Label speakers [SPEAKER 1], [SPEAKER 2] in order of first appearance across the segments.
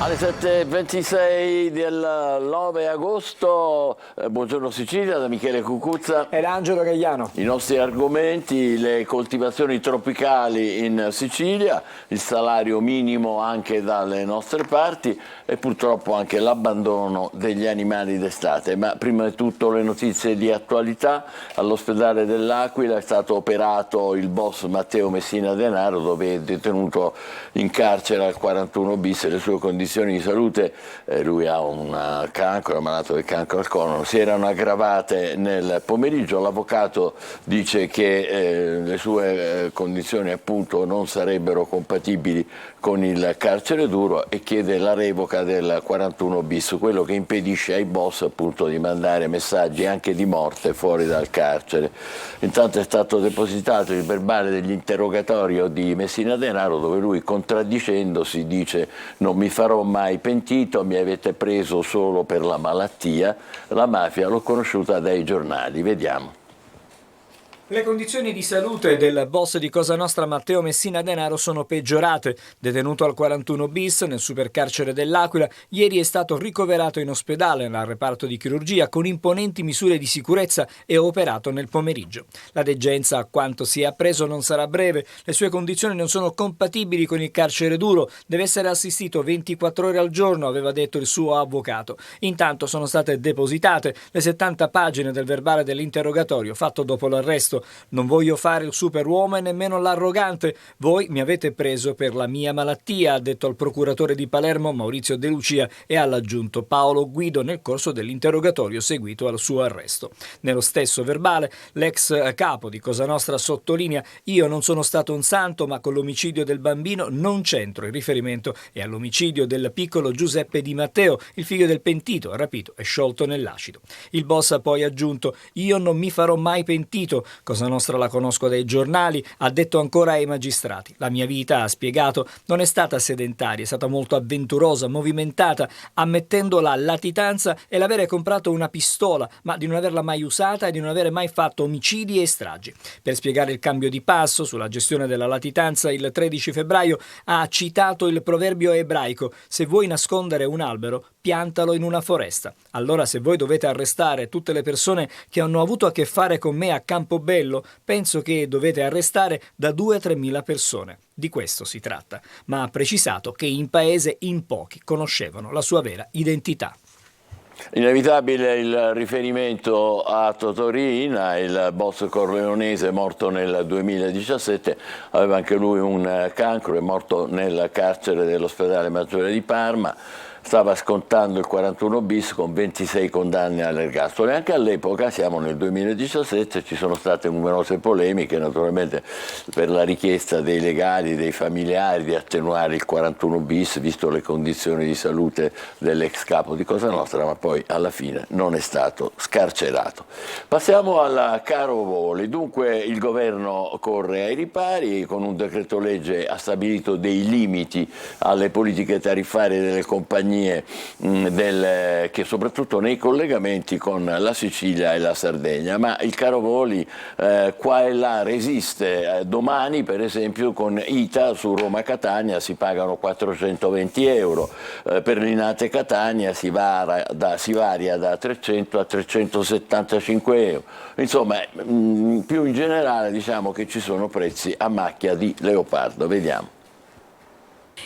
[SPEAKER 1] Alle 7:26 del 9 agosto, buongiorno Sicilia, da Michele Cucuzza
[SPEAKER 2] ed Angelo Gagliano.
[SPEAKER 1] I nostri argomenti: le coltivazioni tropicali in Sicilia, il salario minimo anche dalle nostre parti e purtroppo anche l'abbandono degli animali d'estate. Ma prima di tutto le notizie di attualità. All'ospedale dell'Aquila è stato operato il boss Matteo Messina Denaro, dove è detenuto in carcere al 41 bis e le sue condizioni di salute, lui ha un cancro, è malato del cancro al colon, si erano aggravate nel pomeriggio. L'avvocato dice che le sue condizioni appunto non sarebbero compatibili con il carcere duro e chiede la revoca del 41 bis, quello che impedisce ai boss appunto di mandare messaggi anche di morte fuori dal carcere. Intanto è stato depositato il verbale degli interrogatori di Messina Denaro, dove lui, contraddicendosi, dice: non mi farò mai pentito, mi avete preso solo per la malattia, la mafia l'ho conosciuta dai giornali. Vediamo.
[SPEAKER 2] Le condizioni di salute del boss di Cosa Nostra Matteo Messina Denaro sono peggiorate. Detenuto al 41 bis nel supercarcere dell'Aquila, ieri è stato ricoverato in ospedale nel reparto di chirurgia con imponenti misure di sicurezza e operato nel pomeriggio. La degenza, a quanto si è appreso, non sarà breve. Le sue condizioni non sono compatibili con il carcere duro. Deve essere assistito 24 ore al giorno, aveva detto il suo avvocato. Intanto sono state depositate le 70 pagine del verbale dell'interrogatorio fatto dopo l'arresto. Non voglio fare il superuomo e nemmeno l'arrogante. Voi mi avete preso per la mia malattia, ha detto al procuratore di Palermo Maurizio De Lucia e all'aggiunto Paolo Guido nel corso dell'interrogatorio seguito al suo arresto. Nello stesso verbale l'ex capo di Cosa Nostra sottolinea: io non sono stato un santo, ma con l'omicidio del bambino non c'entro. Il riferimento è all'omicidio del piccolo Giuseppe Di Matteo, il figlio del pentito, rapito e sciolto nell'acido. Il boss ha poi aggiunto: io non mi farò mai pentito. Cosa Nostra la conosco dai giornali, ha detto ancora ai magistrati. La mia vita, ha spiegato, non è stata sedentaria, è stata molto avventurosa, movimentata, ammettendo la latitanza e l'avere comprato una pistola, ma di non averla mai usata e di non avere mai fatto omicidi e stragi. Per spiegare il cambio di passo sulla gestione della latitanza, il 13 febbraio ha citato il proverbio ebraico: se vuoi nascondere un albero, piantalo in una foresta. Allora, se voi dovete arrestare tutte le persone che hanno avuto a che fare con me a Campobello, penso che dovete arrestare da 2 a 3 mila persone. Di questo si tratta, ma ha precisato che in paese in pochi conoscevano la sua vera identità.
[SPEAKER 1] Inevitabile il riferimento a Totorina, il boss corleonese morto nel 2017, aveva anche lui un cancro, è morto nel carcere dell'ospedale Maggiore di Parma. Stava scontando il 41 bis con 26 condanne all'ergastolo e anche all'epoca, siamo nel 2017, ci sono state numerose polemiche naturalmente per la richiesta dei legali, dei familiari di attenuare il 41 bis visto le condizioni di salute dell'ex capo di Cosa Nostra, ma poi alla fine non è stato scarcerato. Passiamo al caro voli. Dunque il governo corre ai ripari, con un decreto legge ha stabilito dei limiti alle politiche tariffarie delle compagnie che soprattutto nei collegamenti con la Sicilia e la Sardegna, ma il caro voli qua e là resiste. Domani per esempio con ITA su Roma-Catania si pagano 420 euro, per Linate-Catania si varia da 300 a 375 euro, insomma più in generale diciamo che ci sono prezzi a macchia di leopardo. Vediamo.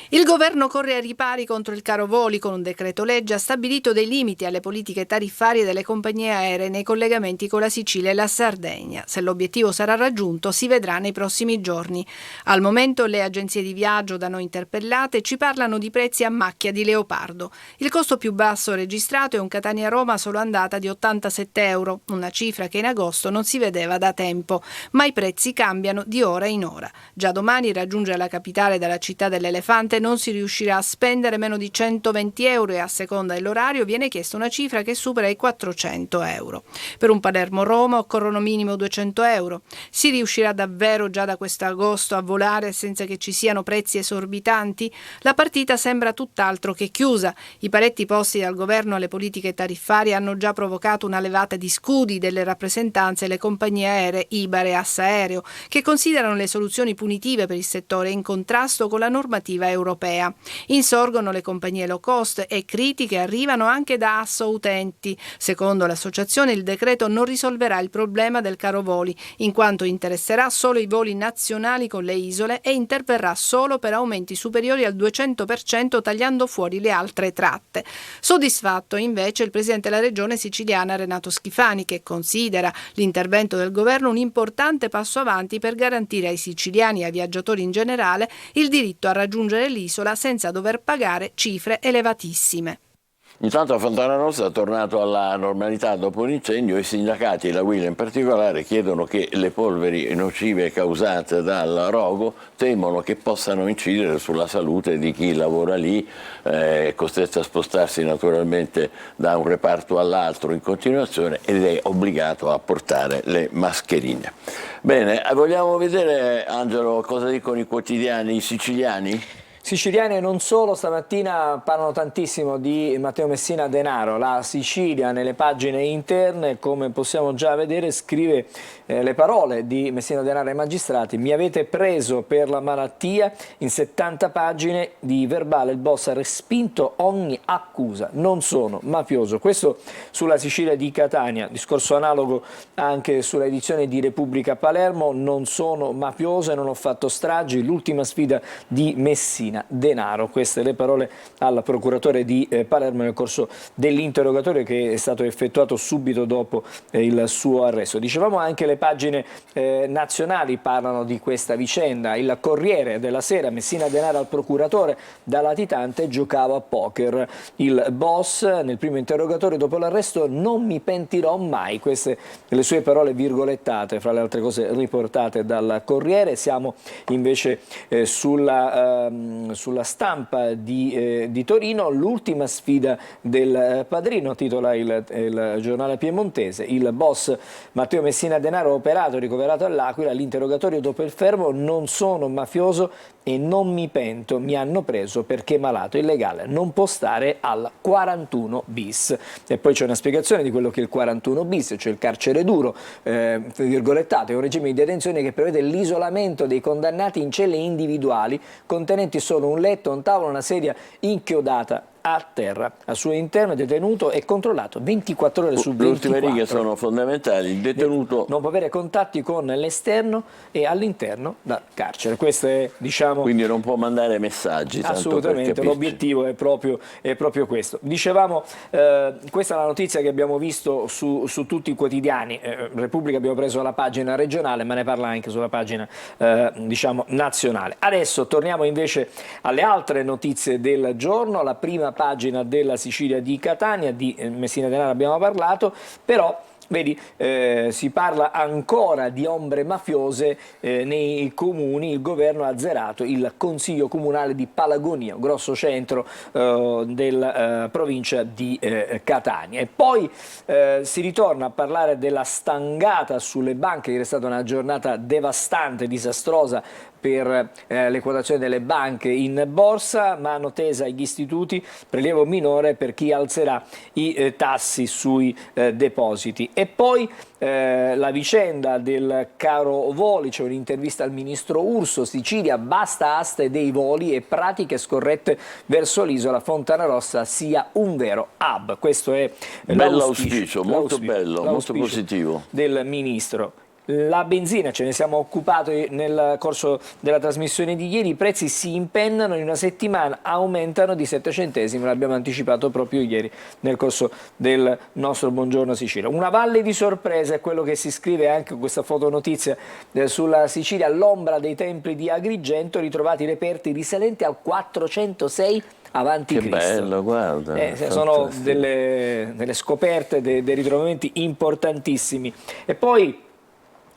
[SPEAKER 3] Il governo corre ai ripari contro il caro voli. Con un decreto legge ha stabilito dei limiti alle politiche tariffarie delle compagnie aeree nei collegamenti con la Sicilia e la Sardegna. Se l'obiettivo sarà raggiunto si vedrà nei prossimi giorni. Al momento le agenzie di viaggio da noi interpellate ci parlano di prezzi a macchia di leopardo. Il costo più basso registrato è un Catania-Roma solo andata di 87 euro, una cifra che in agosto non si vedeva da tempo, ma i prezzi cambiano di ora in ora. Già domani raggiungere la capitale dalla città dell'elefante non si riuscirà a spendere meno di 120 euro e a seconda dell'orario viene chiesta una cifra che supera i 400 euro. Per un Palermo-Roma occorrono minimo 200 euro. Si riuscirà davvero già da questo agosto a volare senza che ci siano prezzi esorbitanti? La partita sembra tutt'altro che chiusa. I paletti posti dal governo alle politiche tariffarie hanno già provocato una levata di scudi delle rappresentanze e le compagnie aeree Ibar e Assa Aereo, che considerano le soluzioni punitive per il settore in contrasto con la normativa penisola europea. Insorgono le compagnie low cost e critiche arrivano anche da Asso Utenti. Secondo l'associazione il decreto non risolverà il problema del caro voli, in quanto interesserà solo i voli nazionali con le isole e interverrà solo per aumenti superiori al 200%, tagliando fuori le altre tratte. Soddisfatto invece il presidente della regione siciliana Renato Schifani, che considera l'intervento del governo un importante passo avanti per garantire ai siciliani e ai viaggiatori in generale il diritto a raggiungere l'isola senza dover pagare cifre elevatissime.
[SPEAKER 1] Intanto a Fontanarossa è tornato alla normalità dopo un incendio. I sindacati, e la UIL in particolare, chiedono che le polveri nocive causate dal rogo temono che possano incidere sulla salute di chi lavora lì, è costretto a spostarsi naturalmente da un reparto all'altro in continuazione ed è obbligato a portare le mascherine. Bene, vogliamo vedere, Angelo, cosa dicono i quotidiani siciliani?
[SPEAKER 2] Siciliani e non solo, stamattina parlano tantissimo di Matteo Messina Denaro. La Sicilia nelle pagine interne, come possiamo già vedere, scrive le parole di Messina Denaro ai magistrati: mi avete preso per la malattia. In 70 pagine di verbale il boss ha respinto ogni accusa, non sono mafioso. Questo sulla Sicilia di Catania, discorso analogo anche sulla edizione di Repubblica Palermo: non sono mafioso e non ho fatto stragi, l'ultima sfida di Messina Denaro. Queste le parole al procuratore di Palermo nel corso dell'interrogatorio che è stato effettuato subito dopo il suo arresto. Dicevamo anche le pagine nazionali parlano di questa vicenda. Il Corriere della Sera: Messina Denaro al procuratore, da latitante giocava a poker. Il boss nel primo interrogatorio dopo l'arresto: non mi pentirò mai. Queste le sue parole virgolettate fra le altre cose riportate dal Corriere. Siamo invece sulla Stampa di Torino: l'ultima sfida del padrino, titola il giornale piemontese. Il boss Matteo Messina Denaro operato e ricoverato all'Aquila, l'interrogatorio dopo il fermo: non sono mafioso e non mi pento, mi hanno preso perché malato, illegale, non può stare al 41 bis. E poi c'è una spiegazione di quello che è il 41 bis, cioè il carcere duro, virgolettato, è un regime di detenzione che prevede l'isolamento dei condannati in celle individuali contenenti solo un letto, un tavolo, una sedia inchiodata a terra. Al suo interno il detenuto è controllato 24 ore su 24.
[SPEAKER 1] Le ultime righe sono fondamentali. Il detenuto
[SPEAKER 2] non può avere contatti con l'esterno e all'interno del carcere. Questo è, diciamo,
[SPEAKER 1] quindi non può mandare messaggi.
[SPEAKER 2] Assolutamente, l'obiettivo è proprio questo. Dicevamo, questa è la notizia che abbiamo visto su tutti i quotidiani. Repubblica abbiamo preso la pagina regionale, ma ne parla anche sulla pagina diciamo nazionale. Adesso torniamo invece alle altre notizie del giorno. La prima pagina della Sicilia di Catania, di Messina Denaro abbiamo parlato, però vedi, si parla ancora di ombre mafiose nei comuni. Il governo ha azzerato il consiglio comunale di Palagonia, grosso centro della provincia di Catania. E poi si ritorna a parlare della stangata sulle banche, che è stata una giornata devastante, disastrosa per le quotazioni delle banche in borsa. Mano tesa agli istituti, prelievo minore per chi alzerà i tassi sui depositi. E poi la vicenda del caro voli, c'è un'intervista al ministro Urso: Sicilia, basta aste dei voli e pratiche scorrette verso l'isola, Fontanarossa sia un vero hub. Questo è
[SPEAKER 1] l'auspicio, molto bello, molto positivo
[SPEAKER 2] del ministro. La benzina, ce ne siamo occupati nel corso della trasmissione di ieri: i prezzi si impennano, in una settimana aumentano di 7 centesimi, l'abbiamo anticipato proprio ieri nel corso del nostro Buongiorno Sicilia. Una valle di sorprese è quello che si scrive anche con questa fotonotizia sulla Sicilia: all'ombra dei templi di Agrigento, ritrovati reperti risalenti al 406 avanti
[SPEAKER 1] Che
[SPEAKER 2] Cristo.
[SPEAKER 1] bello, guarda.
[SPEAKER 2] Sono delle scoperte, dei ritrovamenti importantissimi. E poi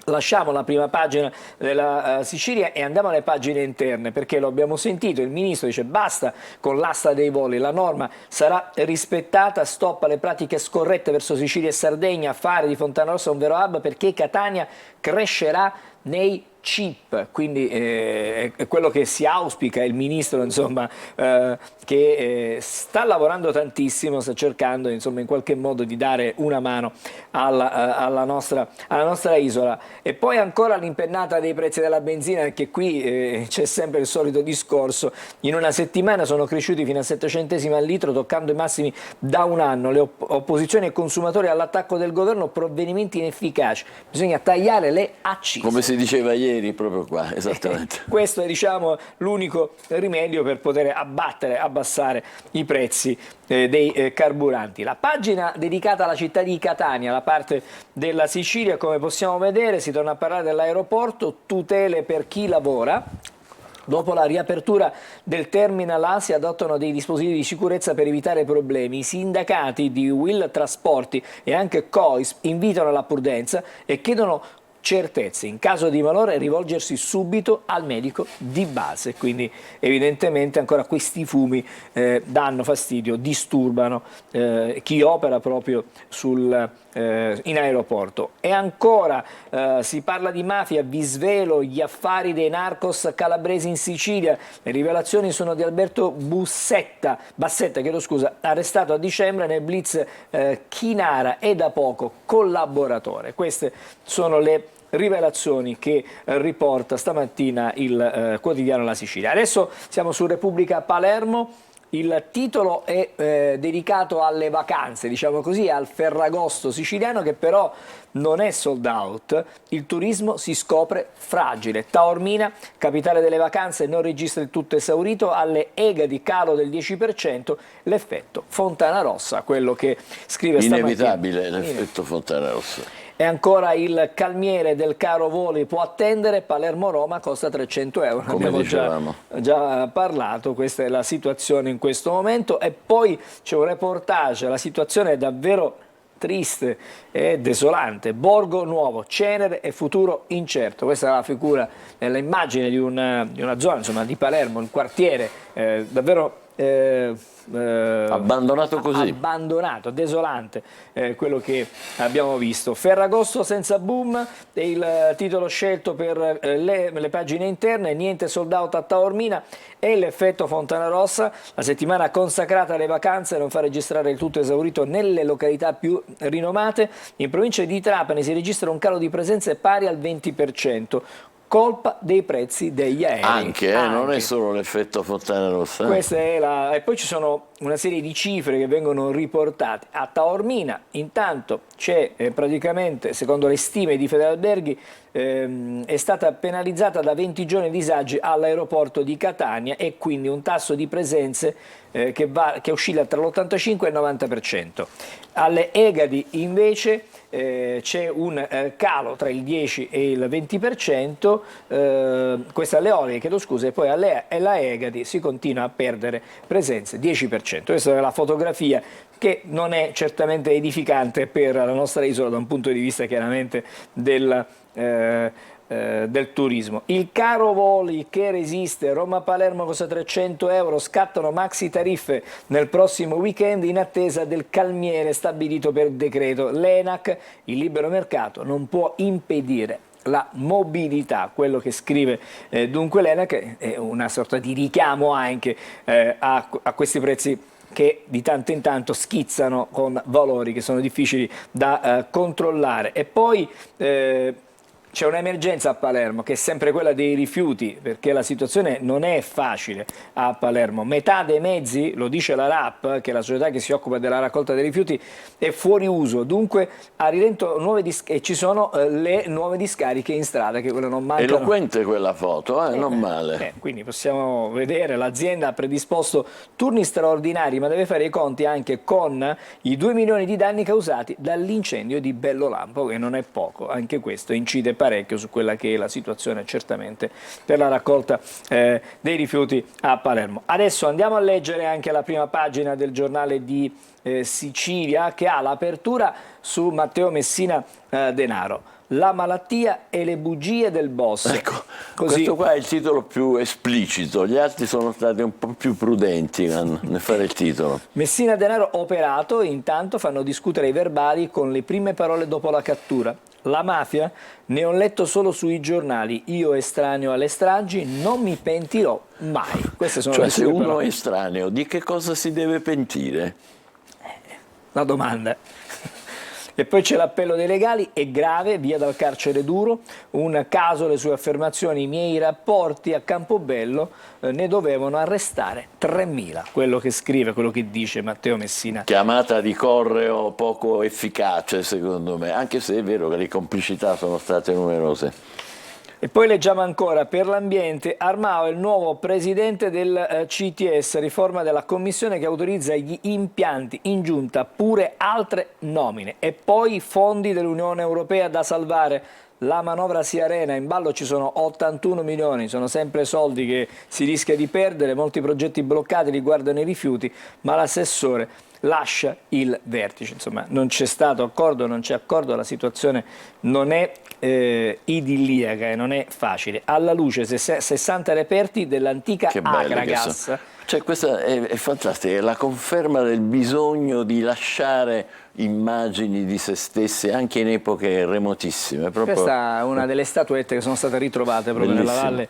[SPEAKER 2] lasciamo la prima pagina della Sicilia e andiamo alle pagine interne, perché lo abbiamo sentito, il ministro dice basta con l'asta dei voli, la norma sarà rispettata, stop alle pratiche scorrette verso Sicilia e Sardegna, fare di Fontanarossa un vero hub perché Catania crescerà nei chip, quindi è quello che si auspica il ministro, insomma, che sta lavorando tantissimo, sta cercando, insomma, in qualche modo di dare una mano alla nostra isola. E poi ancora l'impennata dei prezzi della benzina, perché qui c'è sempre il solito discorso: in una settimana sono cresciuti fino a 7 centesimi al litro, toccando i massimi da un anno. Le opposizioni e consumatori all'attacco del governo, provvedimenti inefficaci, bisogna tagliare le accise.
[SPEAKER 1] Come si diceva ieri, proprio qua, esattamente.
[SPEAKER 2] Questo è, diciamo, l'unico rimedio per poter abbassare i prezzi dei carburanti. La pagina dedicata alla città di Catania, la parte della Sicilia, come possiamo vedere, si torna a parlare dell'aeroporto, tutele per chi lavora. Dopo la riapertura del terminal A si adottano dei dispositivi di sicurezza per evitare problemi. I sindacati di Will Trasporti e anche COIS invitano alla prudenza e chiedono certezze. In caso di malore rivolgersi subito al medico di base. Quindi evidentemente ancora questi fumi danno fastidio, disturbano chi opera proprio in aeroporto. E ancora si parla di mafia, vi svelo gli affari dei narcos calabresi in Sicilia. Le rivelazioni sono di Alberto Bassetta, arrestato a dicembre nel blitz Chinara e da poco collaboratore. Queste sono le rivelazioni che riporta stamattina il quotidiano La Sicilia. Adesso siamo su Repubblica Palermo. Il titolo è dedicato alle vacanze, diciamo così, al Ferragosto siciliano, che però non è sold out. Il turismo si scopre fragile. Taormina, capitale delle vacanze, non registra il tutto esaurito. Alle Egadi calo del 10%, l'effetto Fontanarossa, quello che scrive stamattina.
[SPEAKER 1] Inevitabile l'effetto Fontanarossa.
[SPEAKER 2] E ancora il calmiere del caro voli può attendere, Palermo-Roma costa 300 euro,
[SPEAKER 1] come
[SPEAKER 2] abbiamo già parlato, questa è la situazione in questo momento. E poi c'è un reportage, la situazione è davvero triste e desolante. Borgo Nuovo, cenere e futuro incerto. Questa è la figura, l'immagine di una zona, insomma, di Palermo, un quartiere davvero
[SPEAKER 1] abbandonato così,
[SPEAKER 2] abbandonato, desolante, quello che abbiamo visto. Ferragosto senza boom è il titolo scelto per le pagine interne. Niente sold out a Taormina e l'effetto Fontanarossa. La settimana consacrata alle vacanze non fa registrare il tutto esaurito nelle località più rinomate. In provincia di Trapani si registra un calo di presenze pari al 20%. Colpa dei prezzi degli aerei.
[SPEAKER 1] Anche. Non è solo l'effetto Fontanarossa.
[SPEAKER 2] Questa è E poi ci sono una serie di cifre che vengono riportate. A Taormina, intanto, c'è praticamente, secondo le stime di Federalberghi, è stata penalizzata da 20 giorni di disagi all'aeroporto di Catania, e quindi un tasso di presenze che oscilla tra l'85 e il 90%. Alle Egadi, invece, c'è un calo tra il 10 e il 20%, questa alle Olie, chiedo scusa, e poi alla Egadi si continua a perdere presenze, 10%. Questa è la fotografia, che non è certamente edificante per la nostra isola da un punto di vista chiaramente del turismo. Il caro voli che resiste, Roma-Palermo costa 300 euro, scattano maxi tariffe nel prossimo weekend in attesa del calmiere stabilito per decreto. L'ENAC, il libero mercato, non può impedire la mobilità, quello che scrive dunque l'ENAC, è una sorta di richiamo anche a questi prezzi che di tanto in tanto schizzano con valori che sono difficili da controllare. E poi c'è un'emergenza a Palermo, che è sempre quella dei rifiuti, perché la situazione non è facile a Palermo. Metà dei mezzi, lo dice la RAP, che è la società che si occupa della raccolta dei rifiuti, è fuori uso. Dunque a rilento e ci sono le nuove discariche in strada, che quello non mancano.
[SPEAKER 1] Eloquente quella foto, non male.
[SPEAKER 2] Quindi possiamo vedere, l'azienda ha predisposto turni straordinari, ma deve fare i conti anche con i 2 milioni di danni causati dall'incendio di Bellolampo, che non è poco. Anche questo incide parecchio su quella che è la situazione certamente per la raccolta dei rifiuti a Palermo. Adesso andiamo a leggere anche la prima pagina del giornale di Sicilia, che ha l'apertura su Matteo Messina Denaro. la malattia e le bugie del boss.
[SPEAKER 1] Ecco,
[SPEAKER 2] Così.
[SPEAKER 1] questo qua è il titolo più esplicito, gli altri sono stati un po' più prudenti nel fare il titolo.
[SPEAKER 2] Messina Denaro operato, intanto fanno discutere i verbali con le prime parole dopo la cattura. La mafia? Ne ho letto solo sui giornali, io estraneo alle stragi non mi pentirò mai. Queste sono
[SPEAKER 1] Cioè
[SPEAKER 2] le
[SPEAKER 1] se
[SPEAKER 2] sue
[SPEAKER 1] uno
[SPEAKER 2] parole.
[SPEAKER 1] è estraneo, di che cosa si deve pentire?
[SPEAKER 2] La domanda. E poi c'è l'appello dei legali, è grave, via dal carcere duro, un caso le sue affermazioni, i miei rapporti a Campobello ne dovevano arrestare 3.000, quello che scrive, quello che dice Matteo Messina.
[SPEAKER 1] Chiamata di correo poco efficace secondo me, anche se è vero che le complicità sono state numerose.
[SPEAKER 2] E poi leggiamo ancora, per l'ambiente, Armao è il nuovo presidente del CTS, riforma della commissione che autorizza gli impianti, in giunta pure altre nomine. E poi fondi dell'Unione Europea da salvare. La manovra si arena, in ballo ci sono 81 milioni, sono sempre soldi che si rischia di perdere, molti progetti bloccati riguardano i rifiuti, ma l'assessore lascia il vertice. Insomma, non c'è stato accordo, non c'è accordo, la situazione non è idilliaca e non è facile. Alla luce 60 reperti dell'antica Agragas.
[SPEAKER 1] Cioè, questa è fantastica, è la conferma del bisogno di lasciare immagini di se stessi anche in epoche remotissime.
[SPEAKER 2] Questa è una delle statuette che sono state ritrovate proprio nella valle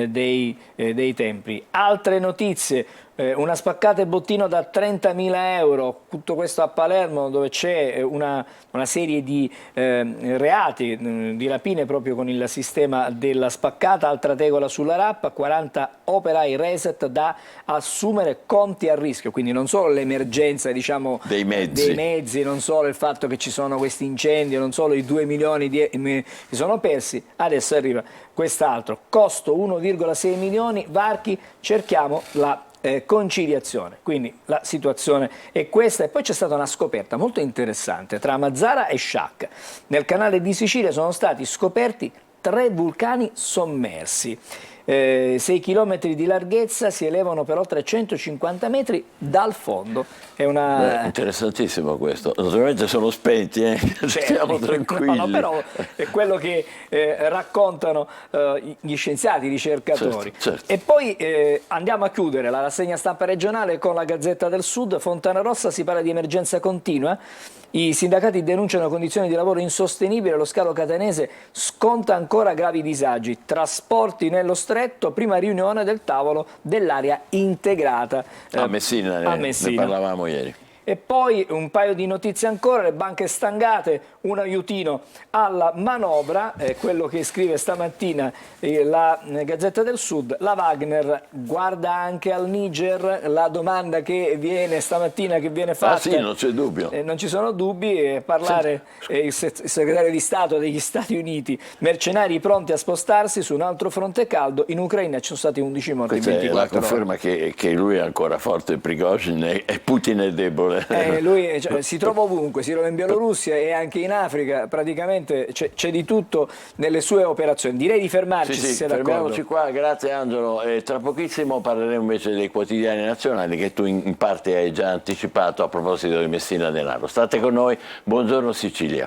[SPEAKER 2] dei Templi. Altre notizie, una spaccata e bottino da 30.000 euro, tutto questo a Palermo dove c'è una serie di reati, di rapine proprio con il sistema della spaccata, altra tegola sulla rappa, 40 operai reset da assumere, conti a rischio, quindi non solo l'emergenza diciamo, dei mezzi, non solo il fatto che ci sono questi incendi, non solo i 2 milioni che sono persi, adesso arriva quest'altro, costo 1,6 milioni, varchi, cerchiamo la conciliazione, quindi la situazione è questa. E poi c'è stata una scoperta molto interessante tra Mazara e Sciacca. Nel canale di Sicilia sono stati scoperti 3 vulcani sommersi. 6 km di larghezza, si elevano per oltre 150 metri dal fondo. È
[SPEAKER 1] interessantissimo questo. Naturalmente sono spenti, stiamo tranquilli.
[SPEAKER 2] No, però è quello che raccontano gli scienziati, i ricercatori.
[SPEAKER 1] Certo.
[SPEAKER 2] E poi andiamo a chiudere la rassegna stampa regionale con la Gazzetta del Sud. Fontanarossa, si parla di emergenza continua. I sindacati denunciano condizioni di lavoro insostenibili, lo scalo catanese sconta ancora gravi disagi. Trasporti nello stretto, prima riunione del tavolo dell'area integrata.
[SPEAKER 1] A Messina, ne parlavamo ieri.
[SPEAKER 2] E poi un paio di notizie ancora, le banche stangate, un aiutino alla manovra, quello che scrive stamattina la Gazzetta del Sud. La Wagner guarda anche al Niger, la domanda che viene stamattina che viene fatta.
[SPEAKER 1] Ah sì, non c'è dubbio.
[SPEAKER 2] Non ci sono dubbi, parlare il segretario di Stato degli Stati Uniti, mercenari pronti a spostarsi su un altro fronte caldo, in Ucraina ci sono stati 11 morti in 24 ore.
[SPEAKER 1] Questa è la conferma che lui è ancora forte, Prigozhin, e Putin è debole.
[SPEAKER 2] Lui si trova ovunque, si trova in Bielorussia e anche in Africa, praticamente c'è di tutto nelle sue operazioni. Direi di fermarci, se siete d'accordo.
[SPEAKER 1] Fermiamoci qua, grazie Angelo. Tra pochissimo parleremo invece dei quotidiani nazionali che tu in parte hai già anticipato a proposito di Messina Denaro. State con noi, buongiorno Sicilia.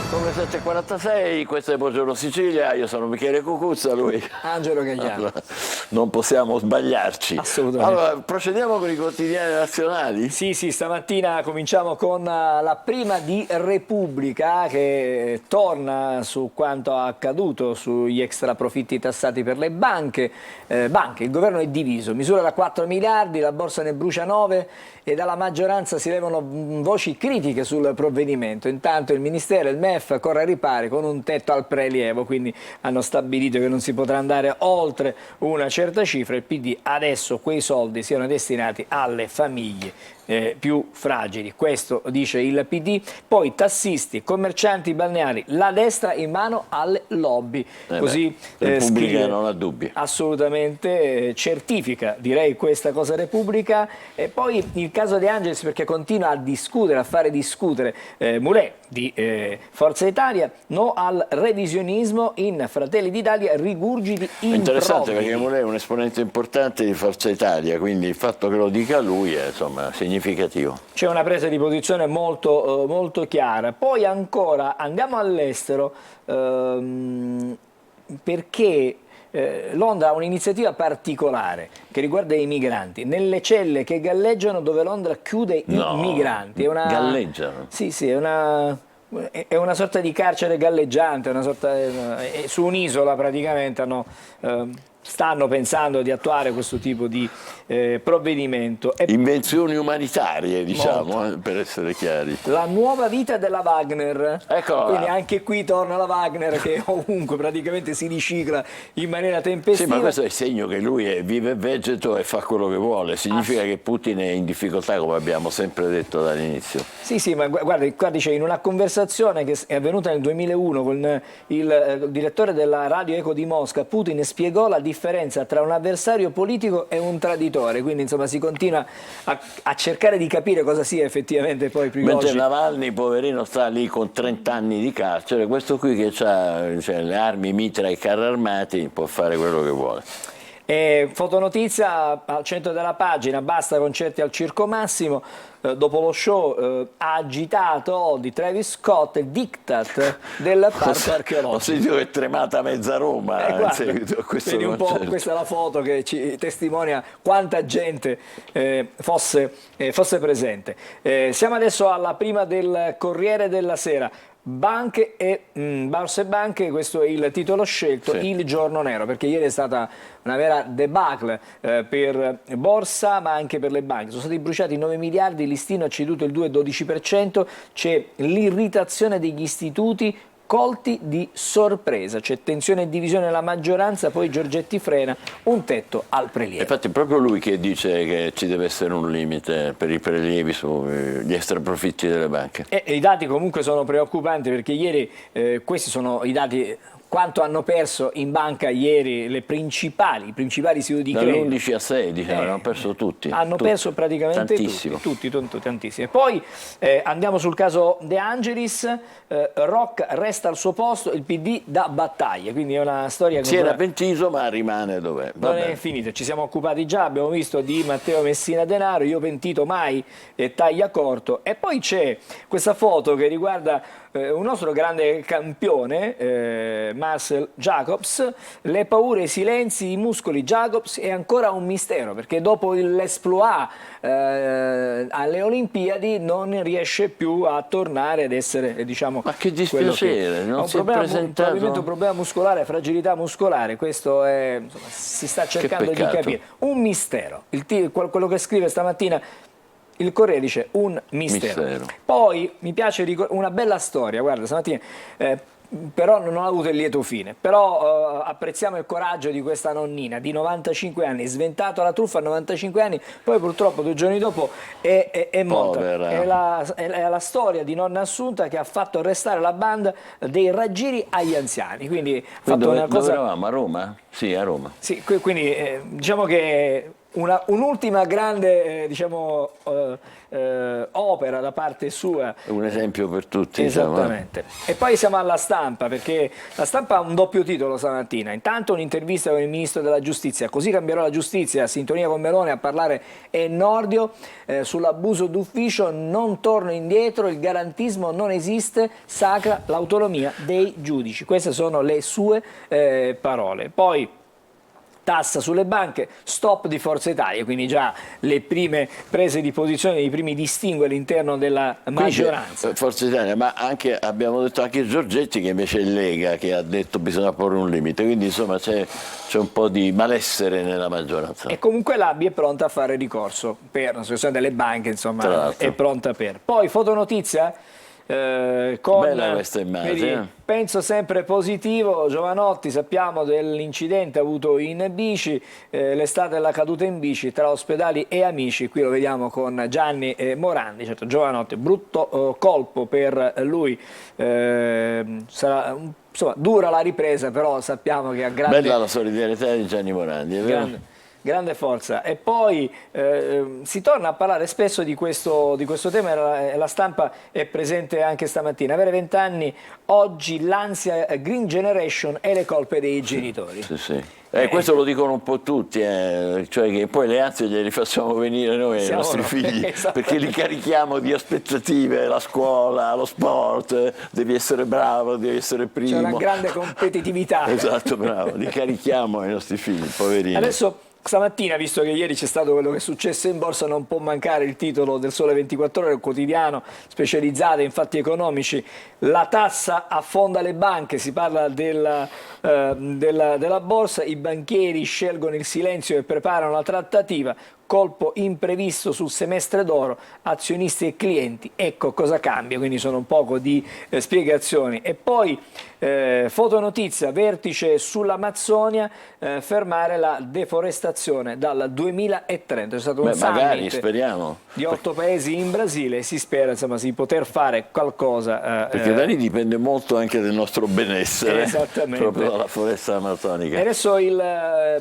[SPEAKER 1] Sono le 7.46, questo è Buongiorno Sicilia, io sono Michele Cucuzza, lui
[SPEAKER 2] Angelo Gagliano.
[SPEAKER 1] Allora, non possiamo sbagliarci.
[SPEAKER 2] Assolutamente.
[SPEAKER 1] Allora, procediamo con i quotidiani nazionali?
[SPEAKER 2] Sì, stamattina cominciamo con la prima di Repubblica che torna su quanto accaduto sugli extra profitti tassati per le banche. Il governo è diviso, misura da 4 miliardi, la borsa ne brucia 9 e dalla maggioranza si levano voci critiche sul provvedimento. Intanto il Ministero e il MEF corre ai ripari con un tetto al prelievo, quindi hanno stabilito che non si potrà andare oltre una certa cifra. Il PD adesso quei soldi siano destinati alle famiglie più fragili, questo dice il PD. Poi tassisti e commercianti balneari, la destra in mano alle lobby, così
[SPEAKER 1] Repubblica non ha dubbi.
[SPEAKER 2] Assolutamente, certifica direi questa cosa Repubblica. E poi il caso De Angelis, perché continua a discutere, a fare discutere Mouret, di Forza Italia, no al revisionismo in Fratelli d'Italia, rigurgiti improvvidi.
[SPEAKER 1] Interessante perché lei è un esponente importante di Forza Italia, quindi il fatto che lo dica lui è insomma significativo.
[SPEAKER 2] C'è una presa di posizione molto, molto chiara. Poi ancora andiamo all'estero perché Londra ha un'iniziativa particolare che riguarda i migranti. Nelle celle che galleggiano dove Londra chiude i migranti.
[SPEAKER 1] Galleggiano?
[SPEAKER 2] Sì, è una sorta di carcere galleggiante, su un'isola praticamente stanno pensando di attuare questo tipo di provvedimento.
[SPEAKER 1] Invenzioni umanitarie, diciamo, per essere chiari.
[SPEAKER 2] La nuova vita della Wagner.
[SPEAKER 1] Eccola.
[SPEAKER 2] Quindi anche qui torna la Wagner che ovunque praticamente si ricicla in maniera tempestiva.
[SPEAKER 1] Sì, ma questo è il segno che lui vive e vegeto e fa quello che vuole. Significa che Putin è in difficoltà, come abbiamo sempre detto dall'inizio.
[SPEAKER 2] Sì, ma guarda, qua dice in una conversazione che è avvenuta nel 2001 con il direttore della Radio Eco di Mosca, Putin spiegò la differenza tra un avversario politico e un traditore, quindi insomma si continua a cercare di capire cosa sia effettivamente poi Prigozhin.
[SPEAKER 1] Mentre Navalny, poverino, sta lì con 30 anni di carcere, questo qui che ha le armi, mitra e carri armati può fare quello che vuole.
[SPEAKER 2] Fotonotizia al centro della pagina, basta concerti al Circo Massimo. Dopo lo show ha agitato di Travis Scott il diktat del parco archeologico.
[SPEAKER 1] Ho sentito che è tremata mezza Roma in seguito a questo concerto.
[SPEAKER 2] Questa è la foto che ci testimonia quanta gente fosse presente. Siamo adesso alla prima del Corriere della Sera. Borse e banche, questo è il titolo scelto, sì. Il giorno nero, perché ieri è stata una vera debacle per borsa ma anche per le banche. Sono stati bruciati 9 miliardi, il listino ha ceduto il 2,12%, c'è l'irritazione degli istituti colti di sorpresa, c'è tensione e divisione nella maggioranza, poi Giorgetti frena, un tetto al prelievo.
[SPEAKER 1] Infatti è proprio lui che dice che ci deve essere un limite per i prelievi sugli extraprofitti delle banche.
[SPEAKER 2] E i dati comunque sono preoccupanti perché ieri questi sono i dati quanto hanno perso in banca ieri i principali istituti di credito.
[SPEAKER 1] Dall'11 a 16 hanno perso tutti.
[SPEAKER 2] Hanno perso praticamente
[SPEAKER 1] tantissimo.
[SPEAKER 2] tutti, tantissimi. Poi andiamo sul caso De Angelis, Rock resta al suo posto, il PD dà battaglia, quindi è una storia che
[SPEAKER 1] si era pentito ma rimane dov'è.
[SPEAKER 2] Non è finita, ci siamo occupati già, abbiamo visto di Matteo Messina Denaro, io pentito mai, taglia corto, e poi c'è questa foto che riguarda un nostro grande campione, Marcel Jacobs, le paure, i silenzi, i muscoli. Jacobs è ancora un mistero perché dopo l'esploit alle Olimpiadi non riesce più a tornare ad essere, diciamo,
[SPEAKER 1] ma che dispiacere, non si è presentato.
[SPEAKER 2] Probabilmente un problema muscolare, fragilità muscolare, questo è, insomma, si sta cercando di capire. Un mistero, quello che scrive stamattina il Corriere dice un mistero. Poi mi piace una bella storia, guarda, stamattina, però non ha avuto il lieto fine, però apprezziamo il coraggio di questa nonnina di 95 anni, sventato la truffa a 95 anni, poi purtroppo 2 giorni dopo è morta. È la storia di nonna Assunta che ha fatto arrestare la banda dei raggiri agli anziani. Quindi
[SPEAKER 1] dove eravamo? A Roma? Sì, a Roma.
[SPEAKER 2] Sì, quindi diciamo che un'ultima grande opera da parte sua.
[SPEAKER 1] Un esempio per tutti.
[SPEAKER 2] Esattamente.
[SPEAKER 1] Diciamo.
[SPEAKER 2] E poi siamo alla Stampa, perché la Stampa ha un doppio titolo stamattina. Intanto un'intervista con il Ministro della Giustizia, così cambierò la giustizia, a sintonia con Meloni, a parlare è Nordio, sull'abuso d'ufficio, non torno indietro, il garantismo non esiste, sacra l'autonomia dei giudici. Queste sono le sue parole. Poi tassa sulle banche, stop di Forza Italia, quindi già le prime prese di posizione, i primi distinguo all'interno della maggioranza.
[SPEAKER 1] Forza Italia, ma anche abbiamo detto anche Giorgetti che invece è Lega che ha detto bisogna porre un limite, quindi insomma c'è un po' di malessere nella maggioranza.
[SPEAKER 2] E comunque l'ABI è pronta a fare ricorso per la situazione delle banche, insomma è pronta per. Poi fotonotizia.
[SPEAKER 1] Bella questa immagine.
[SPEAKER 2] Penso sempre positivo. Giovanotti, sappiamo dell'incidente avuto in bici, l'estate della caduta in bici tra ospedali e amici, qui lo vediamo con Gianni Morandi. Certo, Giovanotti, brutto colpo per lui, sarà insomma dura la ripresa, però sappiamo che ha grande...
[SPEAKER 1] Bella la solidarietà di Gianni Morandi, è vero?
[SPEAKER 2] grande forza. E poi si torna a parlare spesso di questo tema, e la stampa è presente anche stamattina. Avere 20 anni, oggi l'ansia Green Generation e le colpe dei genitori.
[SPEAKER 1] Sì, sì. Questo lo dicono un po' tutti, cioè che poi le ansie gliele facciamo venire noi ai nostri figli, perché li carichiamo di aspettative, la scuola, lo sport, devi essere bravo, devi essere primo.
[SPEAKER 2] C'è una grande competitività.
[SPEAKER 1] Esatto, bravo, li carichiamo ai nostri figli, poverini.
[SPEAKER 2] Adesso, stamattina, visto che ieri c'è stato quello che è successo in borsa, non può mancare il titolo del Sole 24 Ore, un quotidiano specializzato in fatti economici. La tassa affonda le banche, si parla della borsa, i banchieri scelgono il silenzio e preparano la trattativa. Colpo imprevisto sul semestre d'oro, azionisti e clienti, ecco cosa cambia, quindi sono un poco di spiegazioni. E poi fotonotizia, vertice sull'Amazzonia, fermare la deforestazione dal 2030. C'è stato un
[SPEAKER 1] magari,
[SPEAKER 2] summit
[SPEAKER 1] speriamo.
[SPEAKER 2] Di 8 paesi in Brasile e si spera insomma di poter fare qualcosa.
[SPEAKER 1] Perché da lì dipende molto anche del nostro benessere, proprio dalla foresta amazzonica.
[SPEAKER 2] E adesso il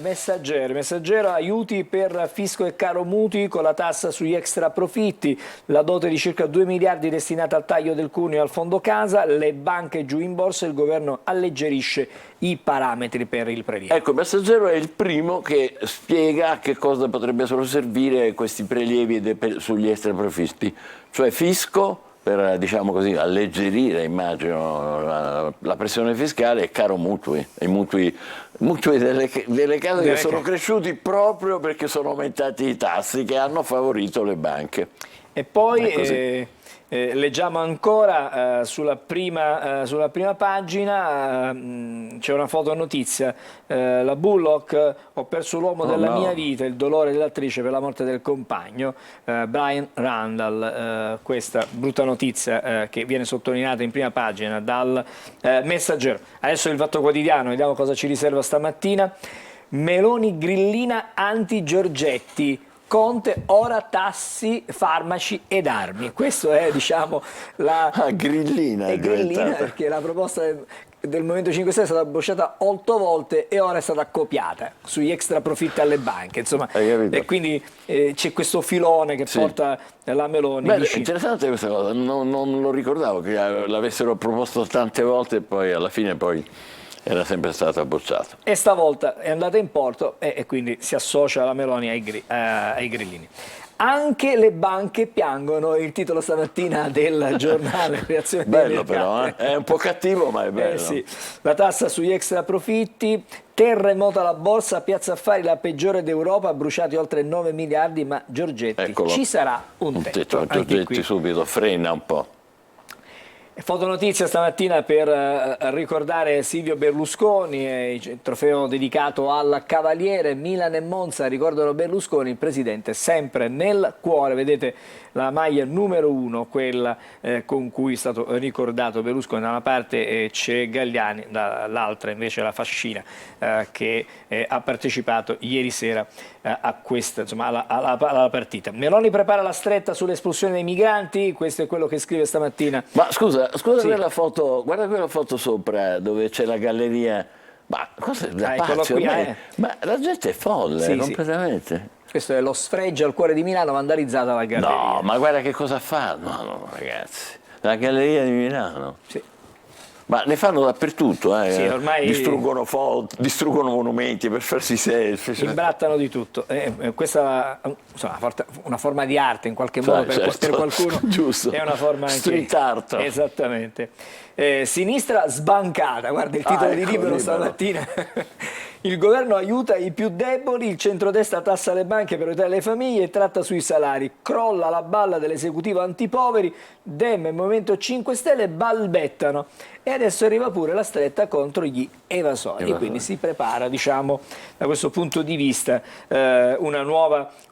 [SPEAKER 2] Messaggero, aiuti per fisco e caro mutui con la tassa sugli extra profitti, la dote di circa 2 miliardi destinata al taglio del cuneo e al fondo casa, le banche giù in borsa, il governo alleggerisce i parametri per il prelievo.
[SPEAKER 1] Ecco, il Messaggero è il primo che spiega a che cosa potrebbero servire questi prelievi sugli extra profitti, cioè fisco per, diciamo così, alleggerire, immagino, la pressione fiscale e caro mutui, i mutui delle case che sono cresciuti proprio perché sono aumentati i tassi che hanno favorito le banche.
[SPEAKER 2] E poi leggiamo ancora sulla prima pagina, c'è una fotonotizia, la Bullock, ho perso l'uomo della mia vita, il dolore dell'attrice per la morte del compagno, Brian Randall, questa brutta notizia che viene sottolineata in prima pagina dal Messaggero. Adesso il Fatto Quotidiano, vediamo cosa ci riserva stamattina. Meloni grillina anti-Giorgetti. Conte, ora tassi, farmaci ed armi. Questo è, diciamo, la
[SPEAKER 1] grillina.
[SPEAKER 2] È grillina perché la proposta del Movimento 5 Stelle è stata bocciata 8 volte e ora è stata copiata sugli extra profitti alle banche. Insomma, e quindi c'è questo filone che porta la Meloni.
[SPEAKER 1] Beh, è interessante questa cosa, non lo ricordavo che l'avessero proposto tante volte e poi alla fine era sempre stato bocciato.
[SPEAKER 2] E stavolta è andata in porto e quindi si associa la Meloni ai grillini. Anche le banche piangono, il titolo stamattina del giornale Reazione dei
[SPEAKER 1] Bello però, è un po' cattivo ma è bello.
[SPEAKER 2] Sì. La tassa sugli extra profitti, terremoto alla borsa, Piazza Affari la peggiore d'Europa, bruciati oltre 9 miliardi, ma Giorgetti,
[SPEAKER 1] Eccolo.
[SPEAKER 2] Ci sarà un tetto.
[SPEAKER 1] Giorgetti subito frena un po'.
[SPEAKER 2] Fotonotizia stamattina per ricordare Silvio Berlusconi, il trofeo dedicato al Cavaliere. Milan e Monza ricordano Berlusconi, il presidente sempre nel cuore. Vedete la maglia numero 1, quella con cui è stato ricordato Berlusconi. Da una parte c'è Galliani, dall'altra invece la Fascina che ha partecipato ieri sera a questa, insomma, alla partita. Meloni prepara la stretta sull'espulsione dei migranti, questo è quello che scrive stamattina.
[SPEAKER 1] Ma scusa quella foto, guarda quella foto sopra dove c'è la galleria, ma cosa da pazzo, ma la gente è folle completamente.
[SPEAKER 2] Questo è lo sfregio al cuore di Milano, vandalizzata la galleria.
[SPEAKER 1] No, ma guarda che cosa fanno, no, ragazzi, la galleria di Milano.
[SPEAKER 2] Sì.
[SPEAKER 1] Ma ne fanno dappertutto,
[SPEAKER 2] Sì, ormai
[SPEAKER 1] distruggono distruggono monumenti per farsi selfie.
[SPEAKER 2] Imbrattano di tutto. Questa insomma, una forma di arte in qualche modo per qualcuno.
[SPEAKER 1] Giusto.
[SPEAKER 2] È una forma anche
[SPEAKER 1] street art.
[SPEAKER 2] Esattamente. Sinistra sbancata, guarda il titolo di Libero stamattina. Il governo aiuta i più deboli, il centrodestra tassa le banche per aiutare le famiglie e tratta sui salari. Crolla la balla dell'esecutivo antipoveri, Dem e Movimento 5 Stelle balbettano. E adesso arriva pure la stretta contro gli evasori. E quindi si prepara, diciamo, da questo punto di vista un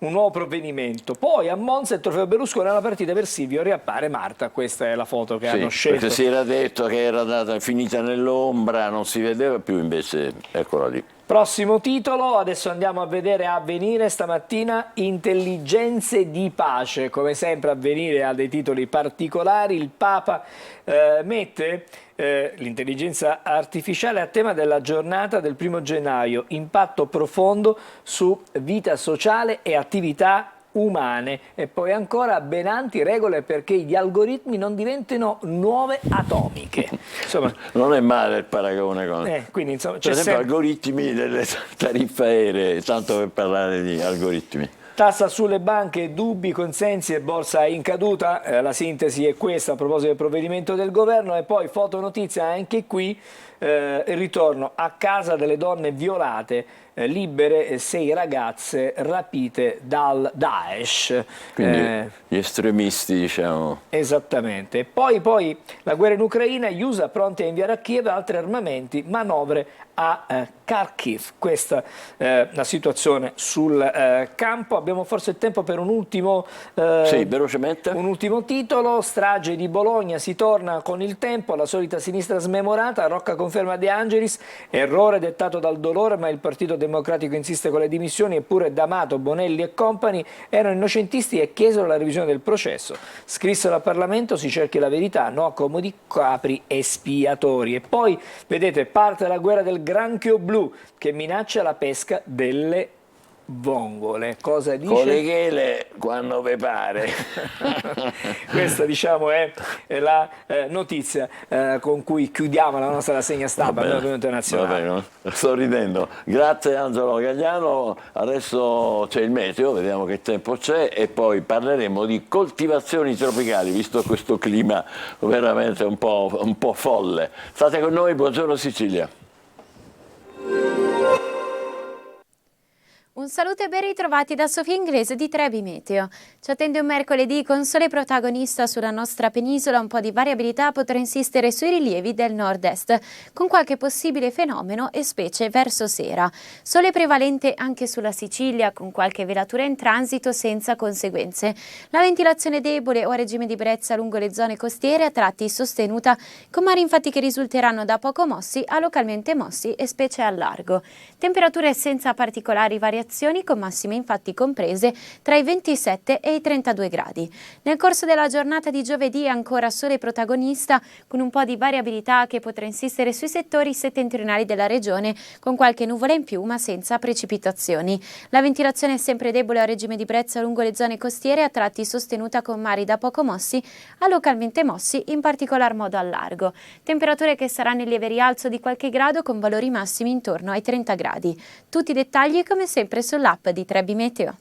[SPEAKER 2] nuovo provvedimento. Poi a Monza il trofeo Berlusconi, una partita per Silvio, riappare Marta. Questa è la foto che hanno scelto.
[SPEAKER 1] Perché si era detto che era finita nell'ombra, non si vedeva più, invece eccola lì.
[SPEAKER 2] Prossimo titolo, adesso andiamo a vedere Avvenire stamattina, intelligenze di pace, come sempre Avvenire ha dei titoli particolari, il Papa mette l'intelligenza artificiale a tema della giornata del 1° gennaio, impatto profondo su vita sociale e attività umane, e poi ancora ben anti-regole perché gli algoritmi non diventino nuove atomiche. Insomma,
[SPEAKER 1] non è male il paragone con
[SPEAKER 2] quindi, insomma,
[SPEAKER 1] per esempio algoritmi delle tariffe aeree, tanto per parlare di algoritmi.
[SPEAKER 2] Tassa sulle banche, dubbi, consensi e borsa in caduta, la sintesi è questa a proposito del provvedimento del governo. E poi fotonotizia anche qui, il ritorno a casa delle donne violate, libere 6 ragazze rapite dal Daesh.
[SPEAKER 1] Quindi gli estremisti, diciamo.
[SPEAKER 2] Esattamente. Poi la guerra in Ucraina, gli USA pronti a inviare a Kiev altri armamenti, manovre a Kharkiv. Questa è la situazione sul campo. Abbiamo forse il tempo per un ultimo,
[SPEAKER 1] sì, velocemente.
[SPEAKER 2] Un ultimo titolo. Strage di Bologna, si torna con il tempo, la solita sinistra smemorata, Rocca conferma De Angelis, errore dettato dal dolore, ma il Partito Democratico insiste con le dimissioni, eppure D'Amato, Bonelli e compagni erano innocentisti e chiesero la revisione del processo. Scrissero al Parlamento, si cerchi la verità, no a comodi capri espiatori. E poi, vedete, parte la guerra del granchio blu che minaccia la pesca delle vongole. Cosa dice?
[SPEAKER 1] Con le chele quando ve pare.
[SPEAKER 2] Questa, diciamo, è la notizia con cui chiudiamo la nostra rassegna stampa internazionale.
[SPEAKER 1] Va bene, sto ridendo. Grazie Angelo Gagliano. Adesso c'è il meteo, vediamo che tempo c'è, e poi parleremo di coltivazioni tropicali, visto questo clima veramente un po' folle. State con noi, buongiorno Sicilia.
[SPEAKER 4] Un saluto e ben ritrovati da Sofia Inglese di Trebi Meteo. Ci attende un mercoledì con sole protagonista sulla nostra penisola, un po' di variabilità potrà insistere sui rilievi del nord-est, con qualche possibile fenomeno e specie verso sera. Sole prevalente anche sulla Sicilia, con qualche velatura in transito senza conseguenze. La ventilazione debole o a regime di brezza lungo le zone costiere, a tratti sostenuta, con mari infatti che risulteranno da poco mossi a localmente mossi e specie al largo. Temperature senza particolari variazioni, con massime infatti comprese tra i 27 e i 32 gradi. Nel corso della giornata di giovedì è ancora sole protagonista, con un po' di variabilità che potrà insistere sui settori settentrionali della regione, con qualche nuvola in più ma senza precipitazioni. La ventilazione è sempre debole a regime di brezza lungo le zone costiere, a tratti sostenuta con mari da poco mossi a localmente mossi, in particolar modo al largo. Temperature che saranno in lieve rialzo di qualche grado, con valori massimi intorno ai 30 gradi. Tutti i dettagli come sempre sull'app di Trebi Meteo.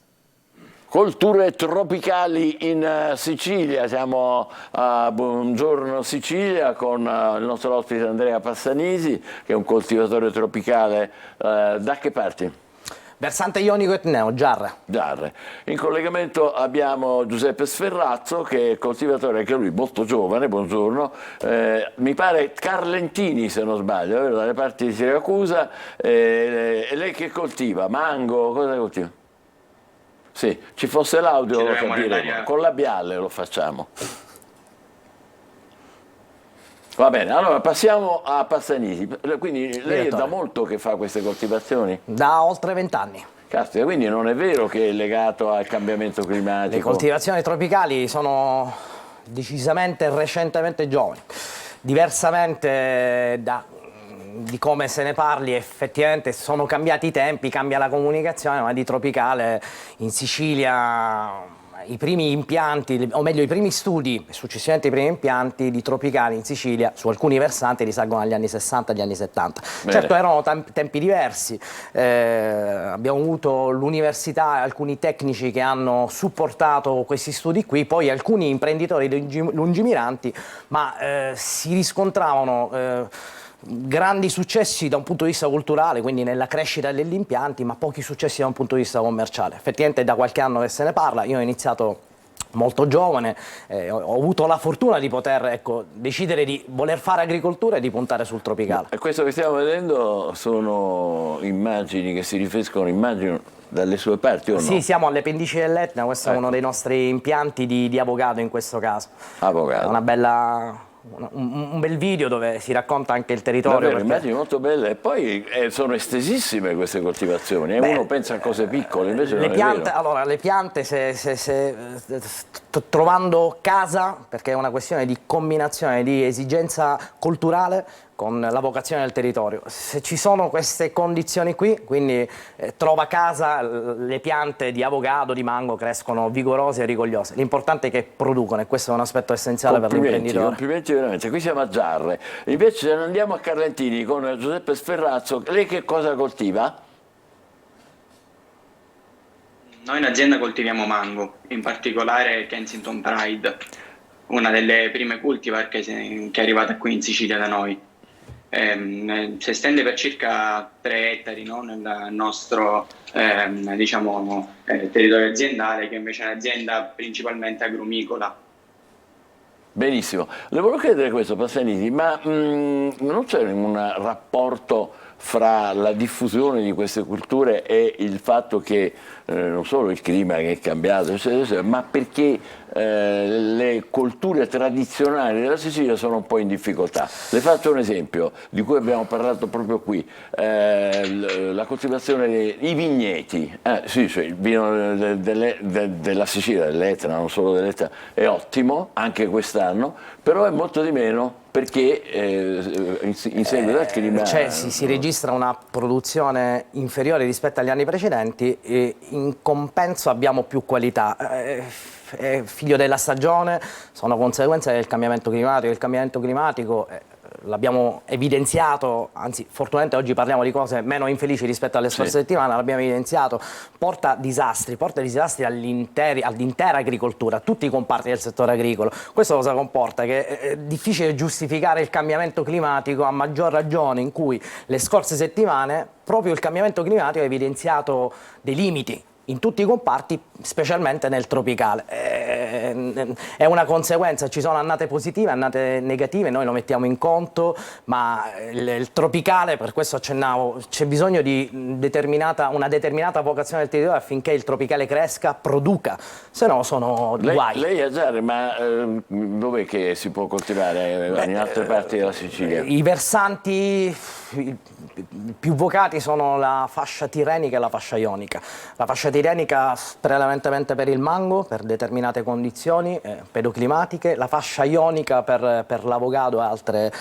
[SPEAKER 1] Colture tropicali in Sicilia, siamo a Buongiorno Sicilia con il nostro ospite Andrea Passanisi, che è un coltivatore tropicale. Da che parti?
[SPEAKER 5] Versante ionico etneo, Giarre.
[SPEAKER 1] Giarre. In collegamento abbiamo Giuseppe Sferrazzo, che è coltivatore, anche lui molto giovane, buongiorno, mi pare Carlentini se non sbaglio, dalle parti di Siracusa. E lei che coltiva? Mango, cosa coltiva? Sì, ci fosse l'audio lo capiremo, con labiale lo facciamo. Va bene, allora passiamo a Passanisi. Quindi lei è da molto che fa queste coltivazioni?
[SPEAKER 5] Da oltre 20 anni.
[SPEAKER 1] Caspita, quindi non è vero che è legato al cambiamento climatico?
[SPEAKER 5] Le coltivazioni tropicali sono decisamente recentemente giovani. Diversamente di come se ne parli, effettivamente sono cambiati i tempi, cambia la comunicazione, ma di tropicale in Sicilia i primi impianti, o meglio i primi studi e successivamente i primi impianti di tropicali in Sicilia su alcuni versanti risalgono agli anni 60, agli anni 70. Bene. Certo erano tempi diversi, abbiamo avuto l'università e alcuni tecnici che hanno supportato questi studi qui, poi alcuni imprenditori lungimiranti, ma si riscontravano grandi successi da un punto di vista culturale, quindi nella crescita degli impianti, ma pochi successi da un punto di vista commerciale. Effettivamente da qualche anno che se ne parla, io ho iniziato molto giovane, ho avuto la fortuna di poter decidere di voler fare agricoltura e di puntare sul tropicale.
[SPEAKER 1] E questo che stiamo vedendo sono immagini che si riferiscono, immagino, dalle sue parti o no?
[SPEAKER 5] Sì, siamo alle pendici dell'Etna, questo è uno dei nostri impianti di avocado in questo caso.
[SPEAKER 1] Avocado.
[SPEAKER 5] È una bella un bel video dove si racconta anche il territorio.
[SPEAKER 1] Davvero, immagini molto belle, e poi sono estesissime queste coltivazioni, e uno pensa a cose piccole, invece non è vero.
[SPEAKER 5] Allora, le piante, trovando casa, perché è una questione di combinazione di esigenza culturale con la vocazione del territorio. Se ci sono queste condizioni qui, quindi trova casa, le piante di avocado, di mango crescono vigorose e rigogliose. L'importante è che producono, e questo è un aspetto essenziale per l'imprenditore.
[SPEAKER 1] Complimenti veramente. Qui siamo a Giarre. Invece se andiamo a Carlentini con Giuseppe Sferrazzo, lei che cosa coltiva?
[SPEAKER 6] Noi in azienda coltiviamo mango, in particolare Kensington Pride, una delle prime cultivar che è arrivata qui in Sicilia da noi. Si estende per circa 3 ettari, no? Nel nostro territorio aziendale, che invece è un'azienda principalmente agrumicola.
[SPEAKER 1] Benissimo. Le volevo chiedere questo, Passaniti, ma non c'è un rapporto fra la diffusione di queste culture e il fatto che non solo il clima che è cambiato, eccetera, ma perché le colture tradizionali della Sicilia sono un po' in difficoltà. Le faccio un esempio di cui abbiamo parlato proprio qui, la coltivazione dei vigneti. Sì, cioè il vino della Sicilia, dell'Etna, non solo dell'Etna, è ottimo anche quest'anno, però è molto di meno perché in seguito al clima...
[SPEAKER 5] Si registra una produzione inferiore rispetto agli anni precedenti, e in compenso abbiamo più qualità. È figlio della stagione, sono conseguenze del cambiamento climatico. Il cambiamento climatico l'abbiamo evidenziato, anzi fortunatamente oggi parliamo di cose meno infelici rispetto alle scorse settimane, l'abbiamo evidenziato, porta disastri all'intera agricoltura, a tutti i comparti del settore agricolo. Questo cosa comporta? Che è difficile giustificare il cambiamento climatico, a maggior ragione in cui le scorse settimane proprio il cambiamento climatico ha evidenziato dei limiti in tutti i comparti, specialmente nel tropicale. È una conseguenza, ci sono annate positive, annate negative, noi lo mettiamo in conto, ma il tropicale, per questo accennavo, c'è bisogno di una determinata vocazione del territorio affinché il tropicale cresca, produca, se no sono guai.
[SPEAKER 1] Lei è Giarre, ma dov'è che si può coltivare? In altre parti della Sicilia?
[SPEAKER 5] I versanti più vocati sono la fascia tirrenica e la fascia ionica. La fascia tirrenica prevalentemente per il mango, per determinate condizioni pedoclimatiche, la fascia ionica per l'avocado e altre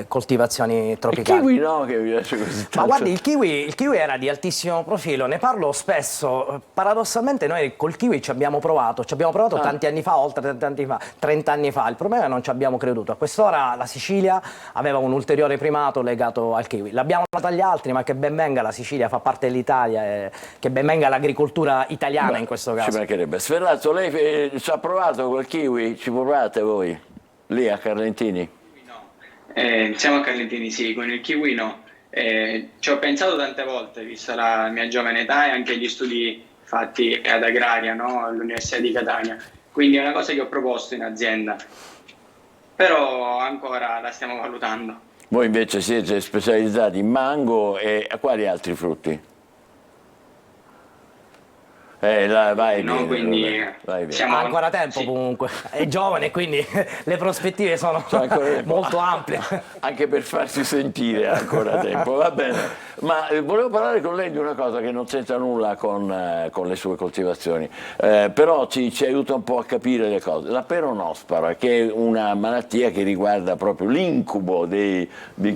[SPEAKER 5] coltivazioni tropicali.
[SPEAKER 1] Il kiwi no, che mi piace così tanto.
[SPEAKER 5] Ma guardi, il kiwi era di altissimo profilo, ne parlo spesso. Paradossalmente noi col kiwi ci abbiamo provato tanti anni fa, oltre 30 anni fa. Il problema è che non ci abbiamo creduto. A quest'ora la Sicilia aveva un ulteriore primato legato al kiwi. L'abbiamo dato agli altri, ma che ben venga, la Sicilia fa parte dell'Italia e che ben venga l'agricoltura italiana in questo caso.
[SPEAKER 1] Ci mancherebbe. Sferrazzo, lei ci ha provato col kiwi? Ci provate voi? Lì a Carlentini?
[SPEAKER 6] No. Siamo a Carlentini, sì, con il kiwi no. Ci ho pensato tante volte, vista la mia giovane età e anche gli studi fatti ad Agraria, no? All'Università di Catania. Quindi è una cosa che ho proposto in azienda, però ancora la stiamo valutando.
[SPEAKER 1] Voi invece siete specializzati in mango e a quali altri frutti? Vai
[SPEAKER 6] no,
[SPEAKER 1] bene,
[SPEAKER 6] quindi
[SPEAKER 1] vai
[SPEAKER 6] siamo...
[SPEAKER 5] Ha ancora tempo comunque, è giovane, quindi le prospettive sono molto ampie.
[SPEAKER 1] Anche per farsi sentire ha ancora tempo, va bene. Ma volevo parlare con lei di una cosa che non c'entra nulla con le sue coltivazioni, però ci aiuta un po' a capire le cose. La peronospora, che è una malattia che riguarda proprio l'incubo di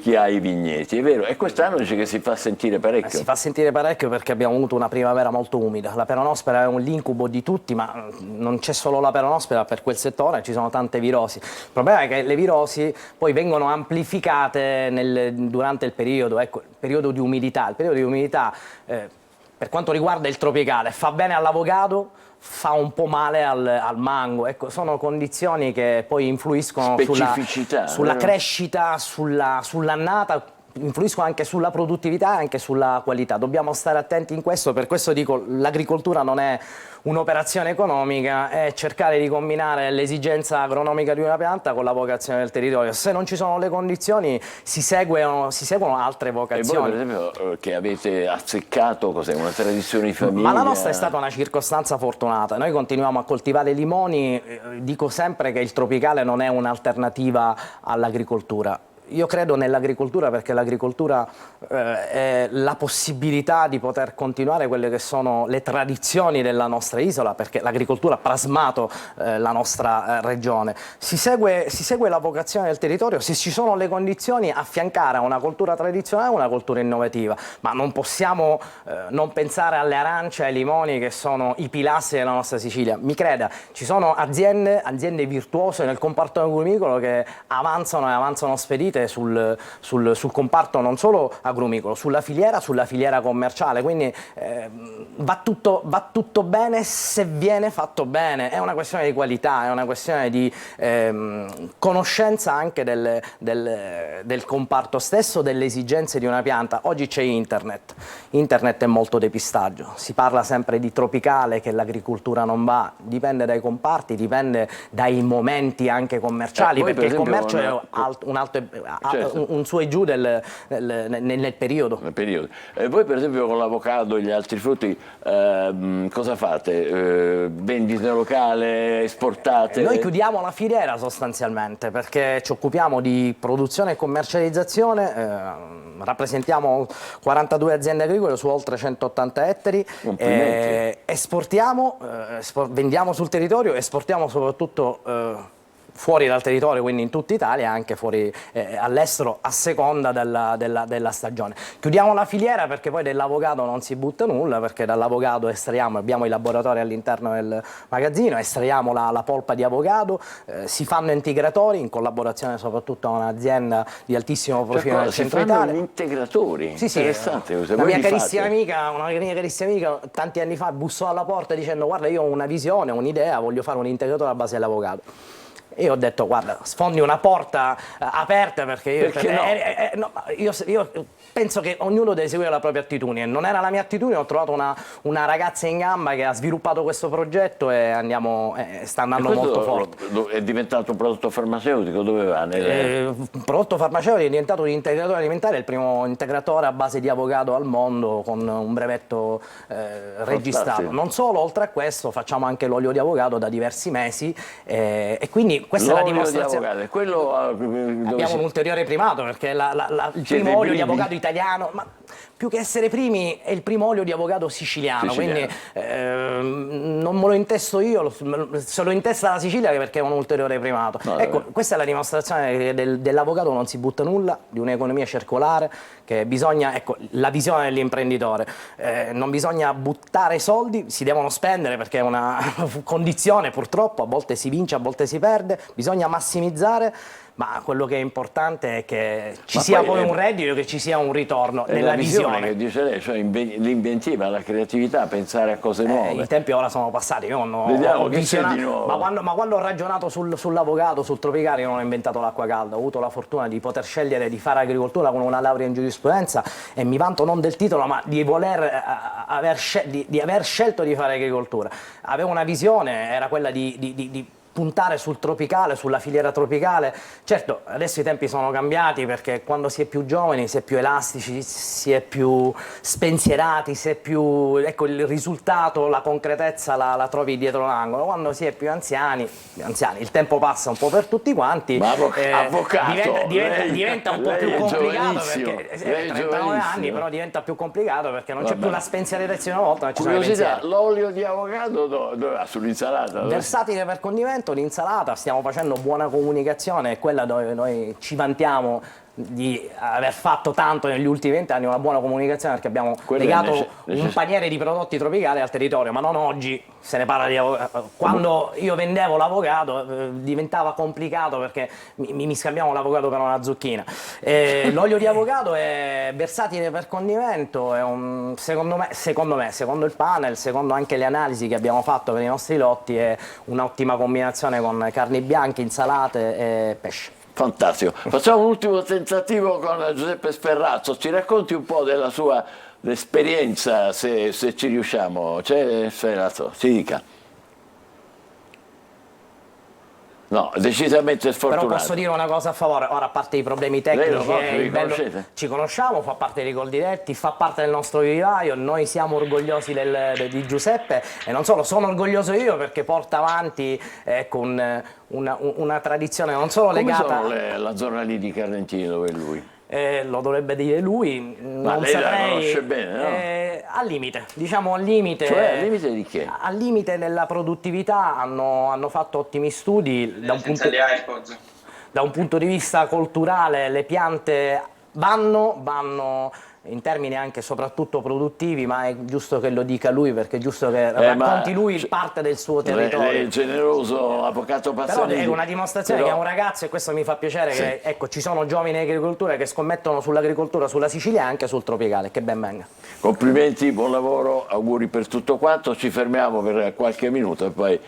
[SPEAKER 1] chi ha i vigneti, è vero? E quest'anno dice che si fa sentire parecchio.
[SPEAKER 5] Si fa sentire parecchio perché abbiamo avuto una primavera molto umida. La peronospora è l'incubo di tutti, ma non c'è solo la peronospora per quel settore, ci sono tante virosi. Il problema è che le virosi poi vengono amplificate durante il periodo di umidità. Il periodo di umidità, per quanto riguarda il tropicale, fa bene all'avocado, fa un po' male al mango. Ecco, sono condizioni che poi influiscono sulla crescita, sull'annata, influiscono anche sulla produttività e anche sulla qualità. Dobbiamo stare attenti in questo, per questo dico l'agricoltura non è un'operazione economica, è cercare di combinare l'esigenza agronomica di una pianta con la vocazione del territorio. Se non ci sono le condizioni si seguono altre
[SPEAKER 1] E voi
[SPEAKER 5] vocazioni.
[SPEAKER 1] per esempio che avete azzeccato, cos'è, una tradizione di famiglia?
[SPEAKER 5] Ma la nostra è stata una circostanza fortunata. Noi continuiamo a coltivare limoni, dico sempre che il tropicale non è un'alternativa all'agricoltura. Io credo nell'agricoltura perché l'agricoltura è la possibilità di poter continuare quelle che sono le tradizioni della nostra isola, perché l'agricoltura ha plasmato la nostra regione. Si segue la vocazione del territorio, se ci sono le condizioni, affiancare a una coltura tradizionale una cultura innovativa, ma non possiamo non pensare alle arance e ai limoni che sono i pilastri della nostra Sicilia. Mi creda, ci sono aziende virtuose nel comparto agrumicolo che avanzano spedite sul comparto non solo agrumicolo, sulla filiera commerciale, quindi va tutto bene se viene fatto bene, è una questione di qualità, è una questione di conoscenza anche del comparto stesso, delle esigenze di una pianta. Oggi c'è internet è molto depistaggio, si parla sempre di tropicale che l'agricoltura non va, dipende dai comparti, dipende dai momenti anche commerciali,
[SPEAKER 1] poi,
[SPEAKER 5] perché
[SPEAKER 1] per
[SPEAKER 5] il
[SPEAKER 1] esempio,
[SPEAKER 5] commercio è
[SPEAKER 1] certo.
[SPEAKER 5] un su e giù nel periodo.
[SPEAKER 1] Nel periodo. Voi per esempio con l'avocado e gli altri frutti cosa fate? Vendite locale, esportate?
[SPEAKER 5] Noi chiudiamo la filiera sostanzialmente perché ci occupiamo di produzione e commercializzazione, rappresentiamo 42 aziende agricole su oltre 180 ettari, esportiamo, vendiamo sul territorio, esportiamo soprattutto fuori dal territorio, quindi in tutta Italia, anche fuori all'estero, a seconda della stagione. Chiudiamo la filiera perché poi dell'avocado non si butta nulla, perché dall'avocado estraiamo, abbiamo i laboratori all'interno del magazzino, estraiamo la polpa di avocado, si fanno integratori in collaborazione soprattutto con un'azienda di altissimo profilo nel centro Italia.
[SPEAKER 1] Si fanno integratori?
[SPEAKER 5] Sì,
[SPEAKER 1] interessante.
[SPEAKER 5] una mia carissima amica tanti anni fa bussò alla porta dicendo: guarda, io ho una visione, un'idea, voglio fare un integratore a base dell'avocado. E io ho detto: guarda, sfondi una porta aperta, perché io penso che ognuno deve seguire la propria attitudine. Non era la mia attitudine, ho trovato una ragazza in gamba che ha sviluppato questo progetto e sta andando molto forte.
[SPEAKER 1] È diventato un prodotto farmaceutico? Dove va?
[SPEAKER 5] Un prodotto farmaceutico è diventato un integratore alimentare, il primo integratore a base di avocado al mondo con un brevetto registrato.
[SPEAKER 1] Fantastico.
[SPEAKER 5] Non solo, oltre a questo facciamo anche l'olio di avocado da diversi mesi e quindi questa è la dimostrazione.
[SPEAKER 1] Di quello,
[SPEAKER 5] abbiamo un ulteriore primato perché il primo olio di avocado italiano, ma più che essere primi è il primo olio di avocado siciliano. Quindi non me lo intesto io, se lo intesta la Sicilia perché è un ulteriore primato.
[SPEAKER 1] No,
[SPEAKER 5] ecco, questa è la dimostrazione che dell'avocado non si butta nulla, di un'economia circolare, che bisogna, ecco, la visione dell'imprenditore, non bisogna buttare soldi, si devono spendere perché è una condizione, purtroppo, a volte si vince, a volte si perde, bisogna massimizzare, ma quello che è importante è che ci sia poi un reddito, che ci sia un ritorno nella visione.
[SPEAKER 1] Che dice lei, cioè l'inventiva, la creatività, pensare a cose nuove.
[SPEAKER 5] I tempi ora sono passati, io
[SPEAKER 1] Vediamo che c'è di nuovo.
[SPEAKER 5] ma quando ho ragionato sull'avocado, sul tropicale, io non ho inventato l'acqua calda, ho avuto la fortuna di poter scegliere di fare agricoltura con una laurea in giurisprudenza e mi vanto non del titolo ma di aver scelto di fare agricoltura. Avevo una visione, era quella di puntare sul tropicale, sulla filiera tropicale. Certo, adesso i tempi sono cambiati perché quando si è più giovani, si è più elastici, si è più spensierati, si è più, ecco, il risultato, la concretezza la trovi dietro l'angolo. Quando si è più anziani, il tempo passa un po' per tutti quanti.
[SPEAKER 1] Ma avvocato,
[SPEAKER 5] diventa un po' più complicato perché 39 anni, però diventa più complicato perché non c'è più la spensieratezza di una volta, ma ci sono i pensieri.
[SPEAKER 1] L'olio di avocado dove va? Sull'insalata?
[SPEAKER 5] Versatile per condimento, l'insalata, stiamo facendo buona comunicazione, è quella dove noi ci vantiamo di aver fatto tanto negli ultimi 20 anni, una buona comunicazione, perché abbiamo legato un paniere di prodotti tropicali al territorio, ma non oggi se ne parla di avocado. Quando io vendevo l'avocado diventava complicato perché mi scambiamo l'avocado per una zucchina. L'olio di avocado è versatile per condimento, è secondo il panel, secondo anche le analisi che abbiamo fatto per i nostri lotti, è un'ottima combinazione con carni bianche, insalate e pesce.
[SPEAKER 1] Fantastico. Facciamo un ultimo tentativo con Giuseppe Sperrazzo. Ci racconti un po' della sua esperienza, se ci riusciamo. C'è Sperrazzo? Si dica. No, decisamente sfortunato.
[SPEAKER 5] Però posso dire una cosa a favore, ora a parte i problemi tecnici, ci conosciamo, fa parte dei Gol Diretti, fa parte del nostro vivaio, noi siamo orgogliosi di Giuseppe e non solo, sono orgoglioso io perché porta avanti con una tradizione non solo legata...
[SPEAKER 1] Come sono la zona lì di Carlentini dove è lui?
[SPEAKER 5] Lo dovrebbe dire lui,
[SPEAKER 1] ma
[SPEAKER 5] non
[SPEAKER 1] lei
[SPEAKER 5] saprei,
[SPEAKER 1] la conosce bene, no?
[SPEAKER 5] Al limite, diciamo al limite.
[SPEAKER 1] Cioè al limite di che?
[SPEAKER 5] Al limite della produttività, hanno fatto ottimi studi da un punto di vista culturale, le piante vanno in termini anche soprattutto produttivi, ma è giusto che lo dica lui perché è giusto che racconti lui parte del suo territorio.
[SPEAKER 1] Lei è generoso, avvocato Passanini.
[SPEAKER 5] Però è una dimostrazione che è un ragazzo, e questo mi fa piacere, sì, che ecco, ci sono giovani in agricoltura che scommettono sull'agricoltura, sulla Sicilia e anche sul tropicale, che ben venga.
[SPEAKER 1] Complimenti, buon lavoro, auguri per tutto quanto, ci fermiamo per qualche minuto e poi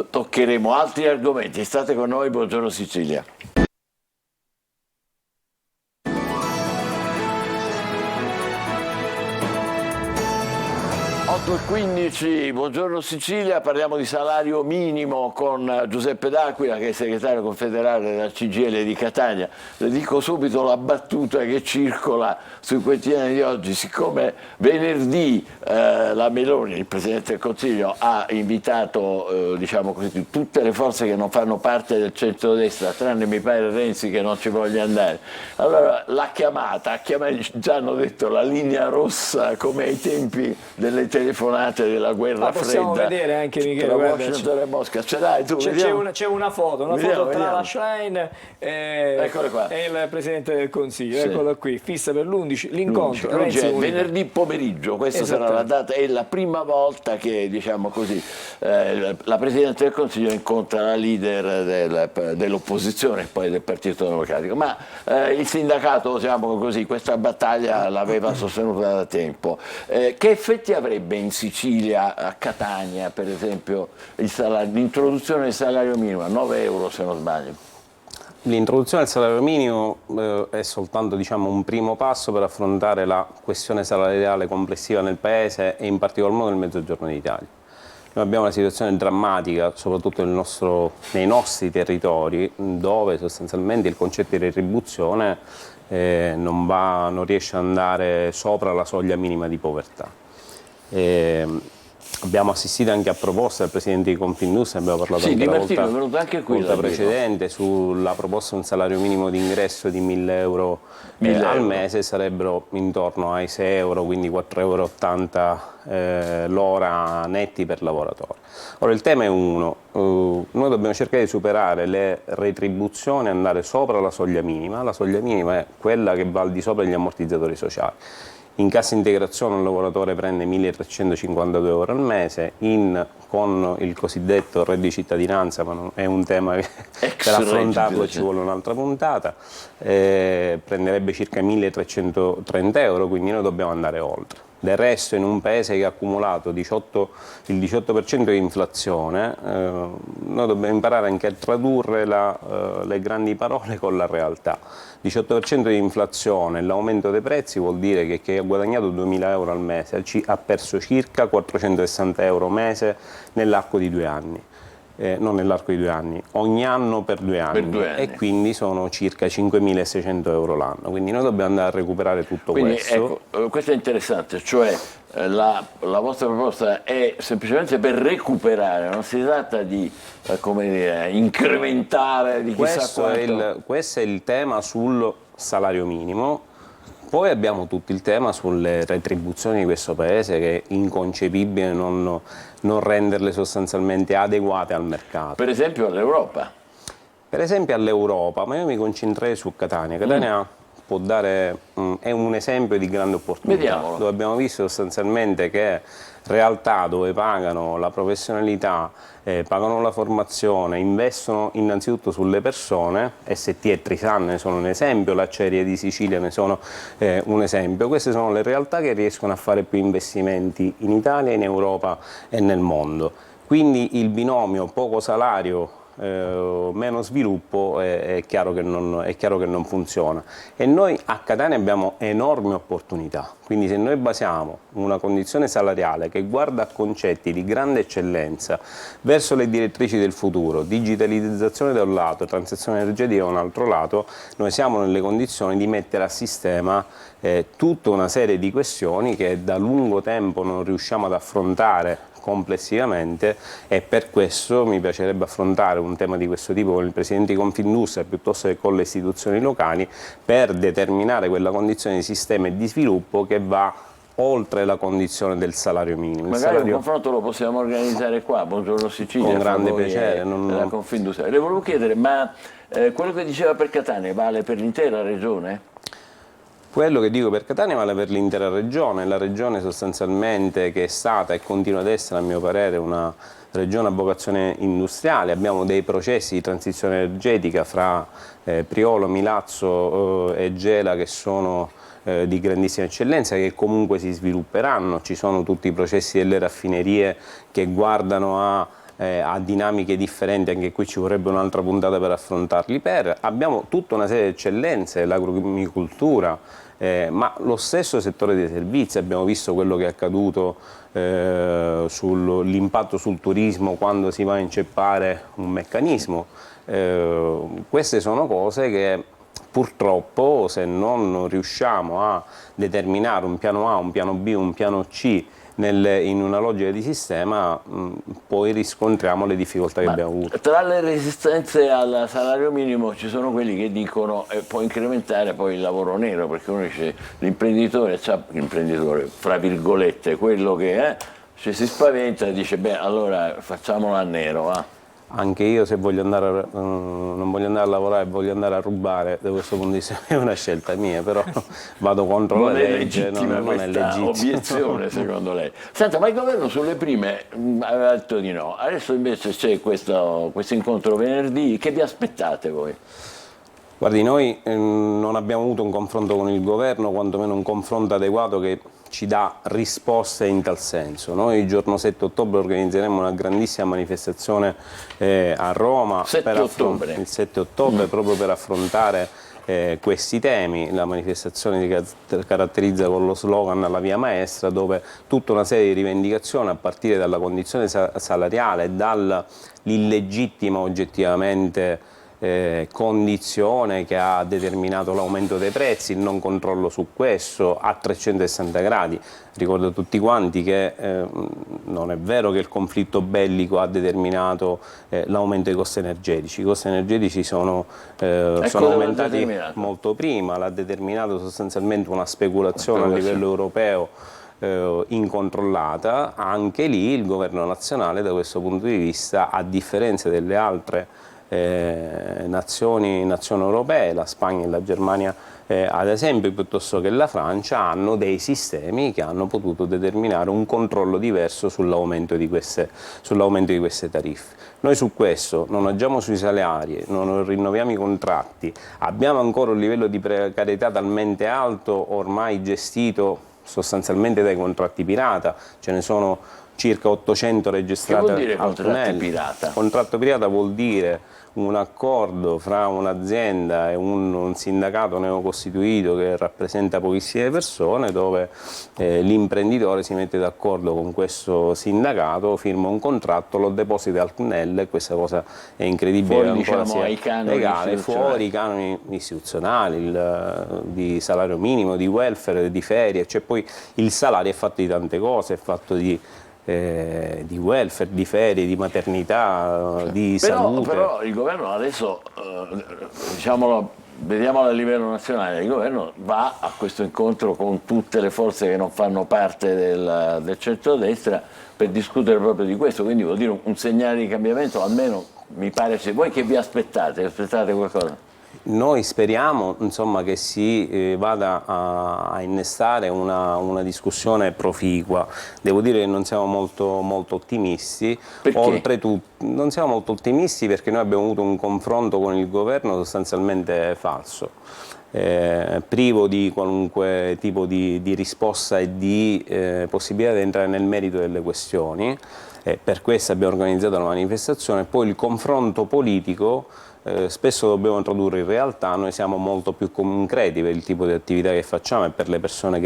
[SPEAKER 1] toccheremo altri argomenti. State con noi, buongiorno Sicilia. 8:15, buongiorno Sicilia, parliamo di salario minimo con Giuseppe D'Aquila che è segretario confederale della CGIL di Catania. Le dico subito la battuta che circola sui quotidiani di oggi: siccome venerdì la Meloni, il Presidente del Consiglio, ha invitato diciamo così, tutte le forze che non fanno parte del centrodestra, tranne mi pare Renzi che non ci voglia andare, allora l'ha chiamata, già hanno detto la linea rossa come ai tempi delle telefonate della guerra fredda.
[SPEAKER 2] Possiamo vedere anche, Michele,
[SPEAKER 1] tra
[SPEAKER 2] guarda,
[SPEAKER 1] Washington e Mosca. Ce l'hai tu?
[SPEAKER 2] C'è una foto
[SPEAKER 1] vediamo,
[SPEAKER 2] tra la Schlein e il Presidente del Consiglio. Sì. Eccolo qui, fissa per l'11 l'incontro.
[SPEAKER 1] Venerdì pomeriggio, questa sarà la data, è la prima volta che, diciamo così, la Presidente del Consiglio incontra la leader dell'opposizione, poi del Partito Democratico, ma il sindacato, diciamo così, questa battaglia l'aveva sostenuta da tempo. Che effetti avrebbe in Sicilia, a Catania per esempio, l'introduzione del salario minimo a 9 euro se non sbaglio?
[SPEAKER 7] L'introduzione del salario minimo è soltanto, diciamo, un primo passo per affrontare la questione salariale complessiva nel Paese e in particolar modo nel Mezzogiorno d'Italia. Noi abbiamo una situazione drammatica, soprattutto nei nostri territori, dove sostanzialmente il concetto di retribuzione non riesce ad andare sopra la soglia minima di povertà. Abbiamo assistito anche a proposte del Presidente di Confindustria, abbiamo parlato anche la volta precedente sulla proposta di un salario minimo di ingresso di 1.000 euro al mese, sarebbero intorno ai 6 euro, quindi 4,80 euro l'ora netti per lavoratore. Ora il tema è uno, noi dobbiamo cercare di superare le retribuzioni e andare sopra la soglia minima è quella che va al di sopra degli ammortizzatori sociali. In cassa integrazione un lavoratore prende 1.352 euro al mese, con il cosiddetto reddito di cittadinanza, ma è un tema che per affrontarlo ci vuole un'altra puntata, prenderebbe circa 1.330 euro, quindi noi dobbiamo andare oltre. Del resto, in un paese che ha accumulato il 18% di inflazione, noi dobbiamo imparare anche a tradurre le grandi parole con la realtà. 18% di inflazione, l'aumento dei prezzi vuol dire che chi ha guadagnato 2.000 euro al mese ha perso circa 460 euro al mese nell'arco di 2 anni. Non nell'arco di 2 anni, ogni anno per 2 anni, e quindi sono circa 5.600 euro l'anno, quindi noi dobbiamo andare a recuperare tutto questo.
[SPEAKER 1] Ecco, questo è interessante, cioè la vostra proposta è semplicemente per recuperare, non si tratta di come dire, incrementare di chissà quanto.
[SPEAKER 7] Questo è il tema sul salario minimo. Poi abbiamo tutto il tema sulle retribuzioni di questo Paese, che è inconcepibile non renderle sostanzialmente adeguate al mercato.
[SPEAKER 1] Per esempio all'Europa?
[SPEAKER 7] Per esempio all'Europa, ma io mi concentrerei su Catania. Catania può dare, è un esempio di grande opportunità.
[SPEAKER 1] Vediamolo.
[SPEAKER 7] Dove abbiamo visto sostanzialmente che realtà dove pagano la professionalità, pagano la formazione, investono innanzitutto sulle persone, ST e Trisan ne sono un esempio, l'Acciaieria di Sicilia ne sono un esempio. Queste sono le realtà che riescono a fare più investimenti in Italia, in Europa e nel mondo. Quindi il binomio poco salario meno sviluppo è chiaro che non funziona. E noi a Catania abbiamo enormi opportunità, quindi se noi basiamo una condizione salariale che guarda a concetti di grande eccellenza verso le direttrici del futuro, digitalizzazione da un lato, transizione energetica da un altro lato, noi siamo nelle condizioni di mettere a sistema tutta una serie di questioni che da lungo tempo non riusciamo ad affrontare complessivamente, e per questo mi piacerebbe affrontare un tema di questo tipo con il Presidente di Confindustria piuttosto che con le istituzioni locali, per determinare quella condizione di sistema e di sviluppo che va oltre la condizione del salario minimo.
[SPEAKER 1] Magari un confronto lo possiamo organizzare qua, Buongiorno Sicilia,
[SPEAKER 7] con grande piacere.
[SPEAKER 1] La Confindustria. Le volevo chiedere, ma quello che diceva per Catania vale per l'intera regione?
[SPEAKER 7] Quello che dico per Catania vale per l'intera regione, la regione sostanzialmente che è stata e continua ad essere a mio parere una regione a vocazione industriale. Abbiamo dei processi di transizione energetica fra Priolo, Milazzo e Gela che sono di grandissima eccellenza, che comunque si svilupperanno. Ci sono tutti i processi delle raffinerie che guardano a dinamiche differenti, anche qui ci vorrebbe un'altra puntata per affrontarli. Abbiamo tutta una serie di eccellenze, l'agromicoltura, ma lo stesso settore dei servizi. Abbiamo visto quello che è accaduto sull'impatto sul turismo quando si va a inceppare un meccanismo. Queste sono cose che purtroppo, se non riusciamo a determinare un piano A, un piano B, un piano C in una logica di sistema, poi riscontriamo le difficoltà che abbiamo avuto.
[SPEAKER 1] Tra le resistenze al salario minimo ci sono quelli che dicono può incrementare poi il lavoro nero, perché uno dice l'imprenditore, fra virgolette, quello che è, ci si spaventa e dice beh allora facciamolo a nero.
[SPEAKER 7] Anche io, se voglio andare non voglio andare a lavorare, voglio andare a rubare, da questo punto di vista è una scelta mia, però vado contro la legge.
[SPEAKER 1] Non è legittima obiezione secondo lei. Senta, ma il governo sulle prime aveva detto di no, adesso invece c'è questo incontro venerdì, che vi aspettate voi?
[SPEAKER 7] Guardi, noi non abbiamo avuto un confronto con il governo, quantomeno un confronto adeguato che ci dà risposte in tal senso. Noi il giorno 7 ottobre organizzeremo una grandissima manifestazione a Roma, il 7 ottobre proprio per affrontare questi temi. La manifestazione si caratterizza con lo slogan La Via Maestra, dove tutta una serie di rivendicazioni a partire dalla condizione salariale, dall'illegittima oggettivamente condizione che ha determinato l'aumento dei prezzi, il non controllo su questo a 360 gradi. Ricordo a tutti quanti che non è vero che il conflitto bellico ha determinato l'aumento dei costi energetici. I costi energetici sono aumentati molto prima, l'ha determinato sostanzialmente una speculazione a livello europeo incontrollata. Anche lì il governo nazionale da questo punto di vista, a differenza delle altre nazioni europee, la Spagna e la Germania ad esempio, piuttosto che la Francia, hanno dei sistemi che hanno potuto determinare un controllo diverso sull'aumento di queste tariffe. Noi su questo non agiamo sui salari, non rinnoviamo i contratti, abbiamo ancora un livello di precarietà talmente alto, ormai gestito sostanzialmente dai contratti pirata, ce ne sono circa 800 registrati.
[SPEAKER 1] Che vuol dire contratto pirata?
[SPEAKER 7] Contratto pirata vuol dire un accordo fra un'azienda e un sindacato neocostituito che rappresenta pochissime persone, dove l'imprenditore si mette d'accordo con questo sindacato, firma un contratto, lo deposita al CNEL, e questa cosa è incredibile,
[SPEAKER 1] fuori,
[SPEAKER 7] ancora
[SPEAKER 1] diciamo, ai canoni
[SPEAKER 7] legale, fuori i canoni istituzionali, di salario minimo, di welfare, di ferie, cioè poi il salario è fatto di tante cose, è fatto di welfare, di ferie, di maternità, di salute.
[SPEAKER 1] Però il governo adesso, diciamolo, vediamolo a livello nazionale, il governo va a questo incontro con tutte le forze che non fanno parte del centrodestra per discutere proprio di questo, quindi vuol dire un segnale di cambiamento, almeno mi pare. Se voi che vi aspettate? Aspettate qualcosa?
[SPEAKER 7] Noi speriamo, insomma, che si vada a innestare una discussione proficua. Devo dire che non siamo molto ottimisti.
[SPEAKER 1] Perché?
[SPEAKER 7] Oltretutto non siamo molto ottimisti perché noi abbiamo avuto un confronto con il governo sostanzialmente falso, privo di qualunque tipo di risposta e di possibilità di entrare nel merito delle questioni. Per questo abbiamo organizzato la manifestazione. Poi il confronto politico spesso dobbiamo introdurre in realtà, noi siamo molto più concreti per il tipo di attività che facciamo e per le persone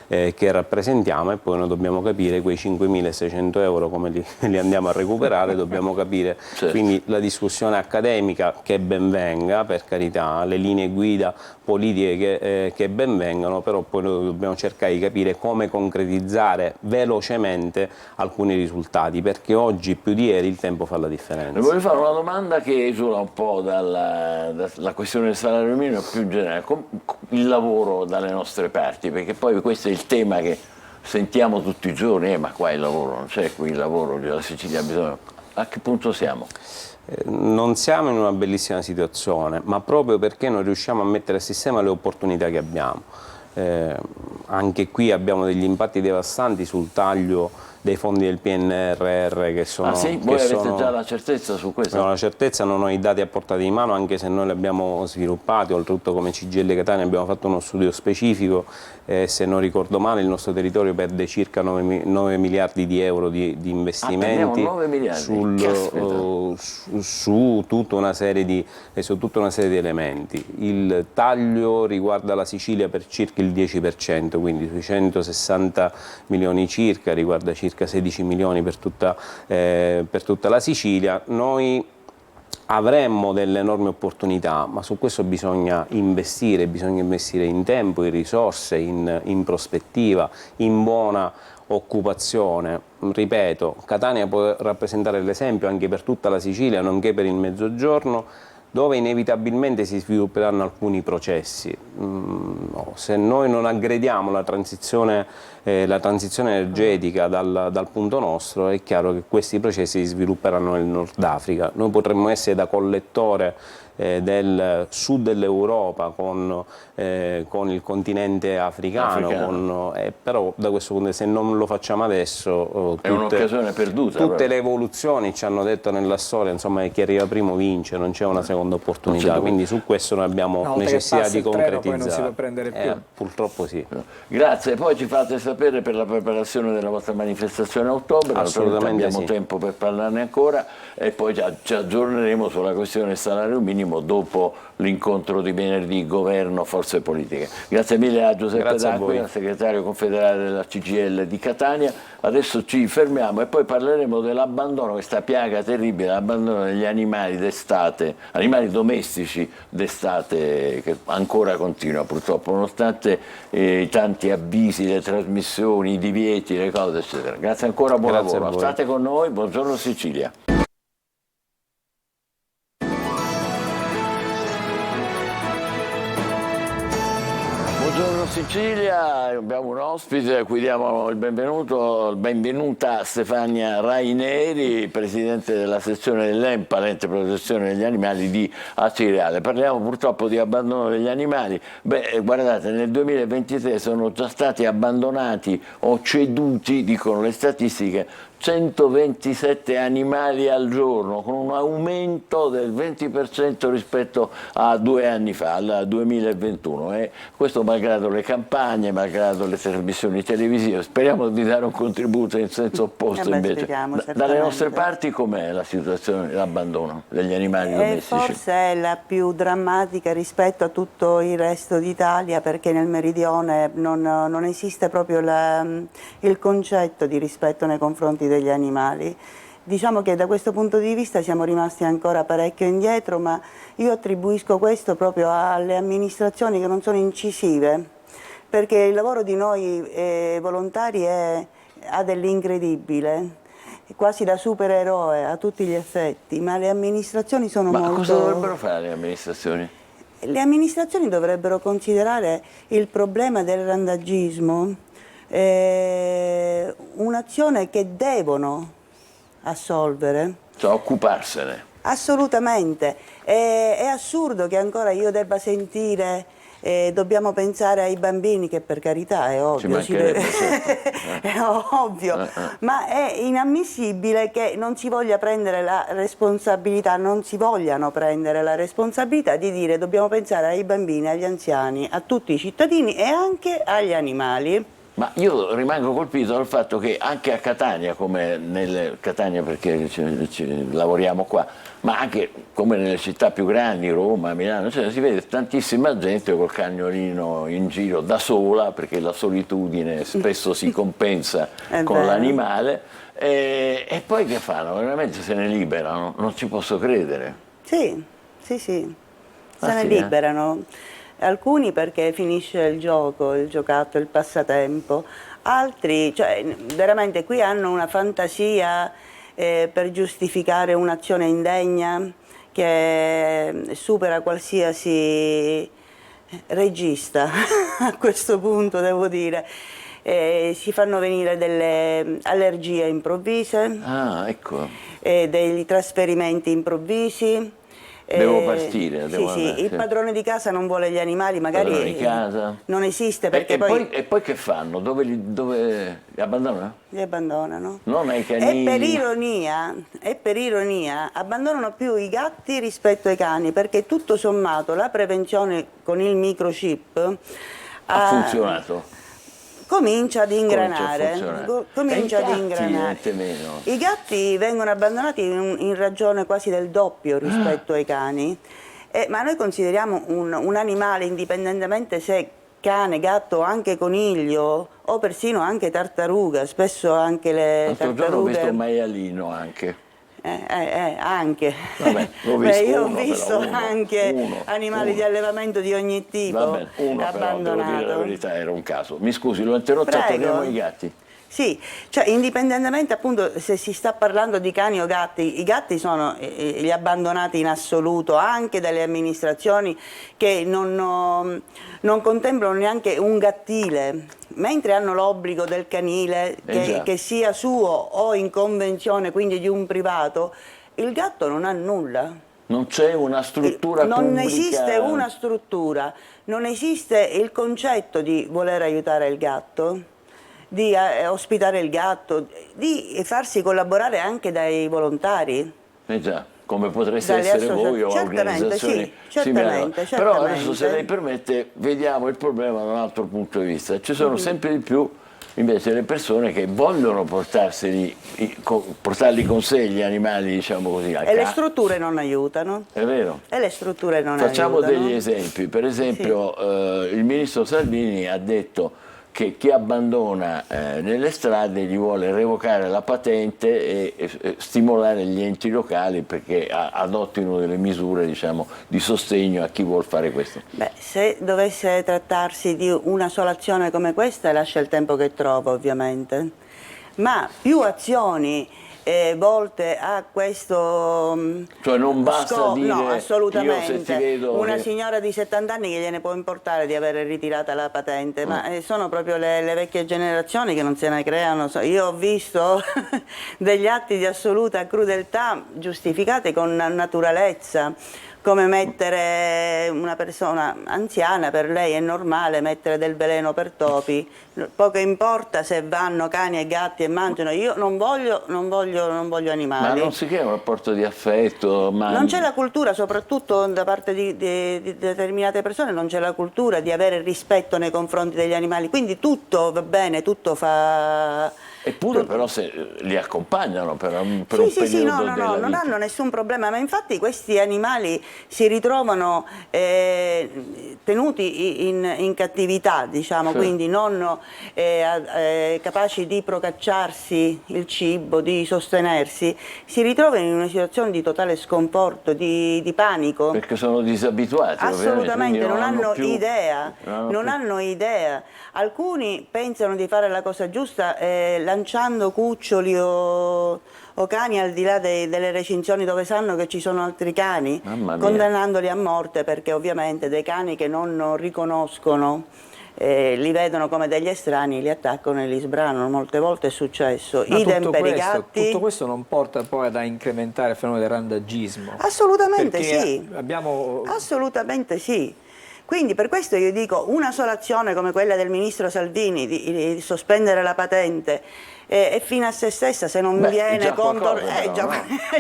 [SPEAKER 7] che rappresentiamo, e poi noi dobbiamo capire quei 5.600 euro come li andiamo a recuperare, dobbiamo capire,
[SPEAKER 1] certo.
[SPEAKER 7] Quindi la discussione accademica che ben venga, per carità, le linee guida politiche che ben vengano, però poi noi dobbiamo cercare di capire come concretizzare velocemente alcuni risultati, perché oggi più di ieri il tempo fa la differenza.
[SPEAKER 1] Voglio fare una domanda che esula un po' dalla questione del salario minimo, più in generale, il lavoro dalle nostre parti, perché poi questo è il tema che sentiamo tutti i giorni, ma qua il lavoro, non c'è qui il lavoro, la Sicilia ha bisogno. A che punto siamo?
[SPEAKER 7] Non siamo in una bellissima situazione, ma proprio perché non riusciamo a mettere a sistema le opportunità che abbiamo. Anche qui abbiamo degli impatti devastanti sul taglio dei fondi del PNRR che sono...
[SPEAKER 1] Ah sì? Voi avete già la certezza su questo?
[SPEAKER 7] No, la certezza non ho i dati a portata di mano, anche se noi li abbiamo sviluppati, oltretutto come CGIL Catania abbiamo fatto uno studio specifico, se non ricordo male il nostro territorio perde circa 9 miliardi di euro di investimenti
[SPEAKER 1] 9 miliardi.
[SPEAKER 7] Su tutta una serie di elementi. Il taglio riguarda la Sicilia per circa il 10%, quindi sui 160 milioni circa, riguarda circa 16 milioni per tutta la Sicilia. Noi avremmo delle enormi opportunità, ma su questo bisogna investire in tempo, in risorse, in prospettiva, in buona occupazione. Ripeto, Catania può rappresentare l'esempio anche per tutta la Sicilia, nonché per il Mezzogiorno, dove inevitabilmente si svilupperanno alcuni processi. Se noi non aggrediamo la transizione energetica dal punto nostro, è chiaro che questi processi si svilupperanno nel Nord Africa. Noi potremmo essere da collettore del sud dell'Europa con il continente africano. Però da questo punto di vista, se non lo facciamo adesso,
[SPEAKER 1] è un'occasione perduta.
[SPEAKER 7] Tutte le evoluzioni ci hanno detto nella storia, insomma, che chi arriva primo vince, non c'è una seconda opportunità, quindi su questo noi abbiamo necessità di concretizzare.
[SPEAKER 2] Poi non si può prendere più.
[SPEAKER 7] Purtroppo sì.
[SPEAKER 1] Grazie, poi ci fate sapere per la preparazione della vostra manifestazione a ottobre,
[SPEAKER 7] assolutamente
[SPEAKER 1] abbiamo tempo per parlarne ancora, e poi ci aggiorneremo sulla questione del salario minimo dopo l'incontro di venerdì governo forze politiche. Grazie mille a Giuseppe D'Aquila, segretario confederale della CGIL di Catania. Adesso ci fermiamo e poi parleremo dell'abbandono, questa piaga terribile, l'abbandono degli animali d'estate, animali domestici d'estate, che ancora continua purtroppo, nonostante i tanti avvisi, le trasmissioni, i divieti, le cose eccetera. Grazie ancora, buon lavoro. State con noi, buongiorno Sicilia. Buongiorno Sicilia, abbiamo un ospite a cui diamo il benvenuta Stefania Raineri, presidente della sezione dell'ENPA, l'ente protezione degli animali di Acireale. Parliamo purtroppo di abbandono degli animali. Guardate, nel 2023 sono già stati abbandonati o ceduti, dicono le statistiche, 127 animali al giorno, con un aumento del 20% rispetto a 2 anni fa, al 2021. E questo malgrado le campagne, malgrado le trasmissioni televisive. Speriamo di dare un contributo in senso opposto invece. Dalle nostre parti com'è la situazione dell'abbandono degli animali domestici?
[SPEAKER 8] Forse è la più drammatica rispetto a tutto il resto d'Italia, perché nel meridione non esiste proprio il concetto di rispetto nei confronti degli animali. Diciamo che da questo punto di vista siamo rimasti ancora parecchio indietro, ma io attribuisco questo proprio alle amministrazioni che non sono incisive, perché il lavoro di noi volontari ha dell'incredibile, quasi da supereroe a tutti gli effetti, ma le amministrazioni sono molto...
[SPEAKER 1] Ma cosa dovrebbero fare le amministrazioni?
[SPEAKER 8] Le amministrazioni dovrebbero considerare il problema del randagismo un'azione che devono assolvere.
[SPEAKER 1] Cioè occuparsene.
[SPEAKER 8] Assolutamente. È assurdo che ancora io debba sentire dobbiamo pensare ai bambini, che per carità è ovvio, è ovvio, ma è inammissibile che non si voglia prendere la responsabilità, non si vogliano prendere la responsabilità di dire dobbiamo pensare ai bambini, agli anziani, a tutti i cittadini e anche agli animali.
[SPEAKER 1] Ma io rimango colpito dal fatto che anche a Catania, come nelle Catania perché lavoriamo qua, ma anche come nelle città più grandi, Roma, Milano, cioè, si vede tantissima gente col cagnolino in giro da sola, perché la solitudine spesso si compensa con l'animale, e poi che fanno? Veramente se ne liberano, non ci posso credere.
[SPEAKER 8] Sì, se ne liberano. Alcuni perché finisce il gioco, il giocato, il passatempo, altri, cioè veramente qui hanno una fantasia per giustificare un'azione indegna che supera qualsiasi regista a questo punto, devo dire. Si fanno venire delle allergie improvvise, dei trasferimenti improvvisi.
[SPEAKER 1] Devo partire.
[SPEAKER 8] Sì, il padrone di casa non vuole gli animali, magari non esiste perché
[SPEAKER 1] e poi che fanno? Dove li abbandonano?
[SPEAKER 8] Li abbandonano.
[SPEAKER 1] Non ai canini.
[SPEAKER 8] E per ironia abbandonano più i gatti rispetto ai cani, perché tutto sommato la prevenzione con il microchip
[SPEAKER 1] ha funzionato.
[SPEAKER 8] Comincia ad ingranare.
[SPEAKER 1] Meno.
[SPEAKER 8] I gatti vengono abbandonati in ragione quasi del doppio rispetto ai cani, ma noi consideriamo un animale, indipendentemente se cane, gatto o anche coniglio o persino anche tartaruga, spesso anche le tartarughe.
[SPEAKER 1] L'altro giorno ho visto un maialino anche.
[SPEAKER 8] Anche.
[SPEAKER 1] Vabbè,
[SPEAKER 8] io ho visto anche animali di allevamento di ogni tipo.
[SPEAKER 1] Vabbè, abbandonato. Però, devo dire la verità, era un caso. Mi scusi, l'ho interrotto, torniamo ai gatti.
[SPEAKER 8] Sì, cioè indipendentemente appunto se si sta parlando di cani o gatti, i gatti sono gli abbandonati in assoluto anche dalle amministrazioni che non contemplano neanche un gattile, mentre hanno l'obbligo del canile che sia suo o in convenzione, quindi di un privato. Il gatto non ha nulla.
[SPEAKER 1] Non c'è una struttura pubblica.
[SPEAKER 8] Non esiste una struttura, non esiste il concetto di voler aiutare il gatto, di ospitare il gatto, di farsi collaborare anche dai volontari.
[SPEAKER 1] Già, come potreste essere voi o organizzazioni simili. Però adesso, se lei permette, vediamo il problema da un altro punto di vista. Ci sono sempre di più invece le persone che vogliono portarli con sé gli animali, diciamo così.
[SPEAKER 8] E le strutture non aiutano.
[SPEAKER 1] È vero.
[SPEAKER 8] E le strutture non
[SPEAKER 1] Facciamo
[SPEAKER 8] aiutano.
[SPEAKER 1] degli esempi. Per esempio, il ministro Salvini ha detto che chi abbandona nelle strade gli vuole revocare la patente e stimolare gli enti locali perché adottino delle misure, diciamo, di sostegno a chi vuol fare questo.
[SPEAKER 8] Beh, se dovesse trattarsi di una sola azione come questa, lascia il tempo che trova, ovviamente. Ma più azioni volte a questo
[SPEAKER 1] cioè non basta dire
[SPEAKER 8] no, assolutamente.
[SPEAKER 1] Io se ti vedo
[SPEAKER 8] una signora di 70 anni che gliene può importare di avere ritirata la patente, ma sono proprio le vecchie generazioni che non se ne creano. Io ho visto degli atti di assoluta crudeltà giustificati con naturalezza, come mettere una persona anziana, per lei è normale mettere del veleno per topi, poco importa se vanno cani e gatti e mangiano, io non voglio animali.
[SPEAKER 1] Ma non si crea un rapporto di affetto?
[SPEAKER 8] Non c'è la cultura, soprattutto da parte di determinate persone, non c'è la cultura di avere rispetto nei confronti degli animali, quindi tutto va bene, tutto fa...
[SPEAKER 1] Eppure però se li accompagnano per un
[SPEAKER 8] sì,
[SPEAKER 1] periodo
[SPEAKER 8] no,
[SPEAKER 1] della
[SPEAKER 8] non
[SPEAKER 1] vita.
[SPEAKER 8] hanno nessun problema, ma infatti questi animali si ritrovano tenuti in cattività, diciamo, sì. Quindi non capaci di procacciarsi il cibo, di sostenersi, si ritrovano in una situazione di totale sconforto, di panico.
[SPEAKER 1] Perché sono disabituati.
[SPEAKER 8] Assolutamente, non hanno
[SPEAKER 1] più
[SPEAKER 8] idea, non hanno idea. Alcuni pensano di fare la cosa giusta lanciando cuccioli o cani al di là delle recinzioni dove sanno che ci sono altri cani, condannandoli a morte perché ovviamente dei cani che non riconoscono li vedono come degli estranei, li attaccano e li sbranano. Molte volte è successo. Idem per i gatti.
[SPEAKER 2] Tutto questo non porta poi ad incrementare il fenomeno del randagismo?
[SPEAKER 8] Assolutamente sì.
[SPEAKER 2] Abbiamo...
[SPEAKER 8] Assolutamente sì. Quindi per questo io dico una sola azione come quella del ministro Salvini di sospendere la patente è fine a se stessa, se non viene contro... È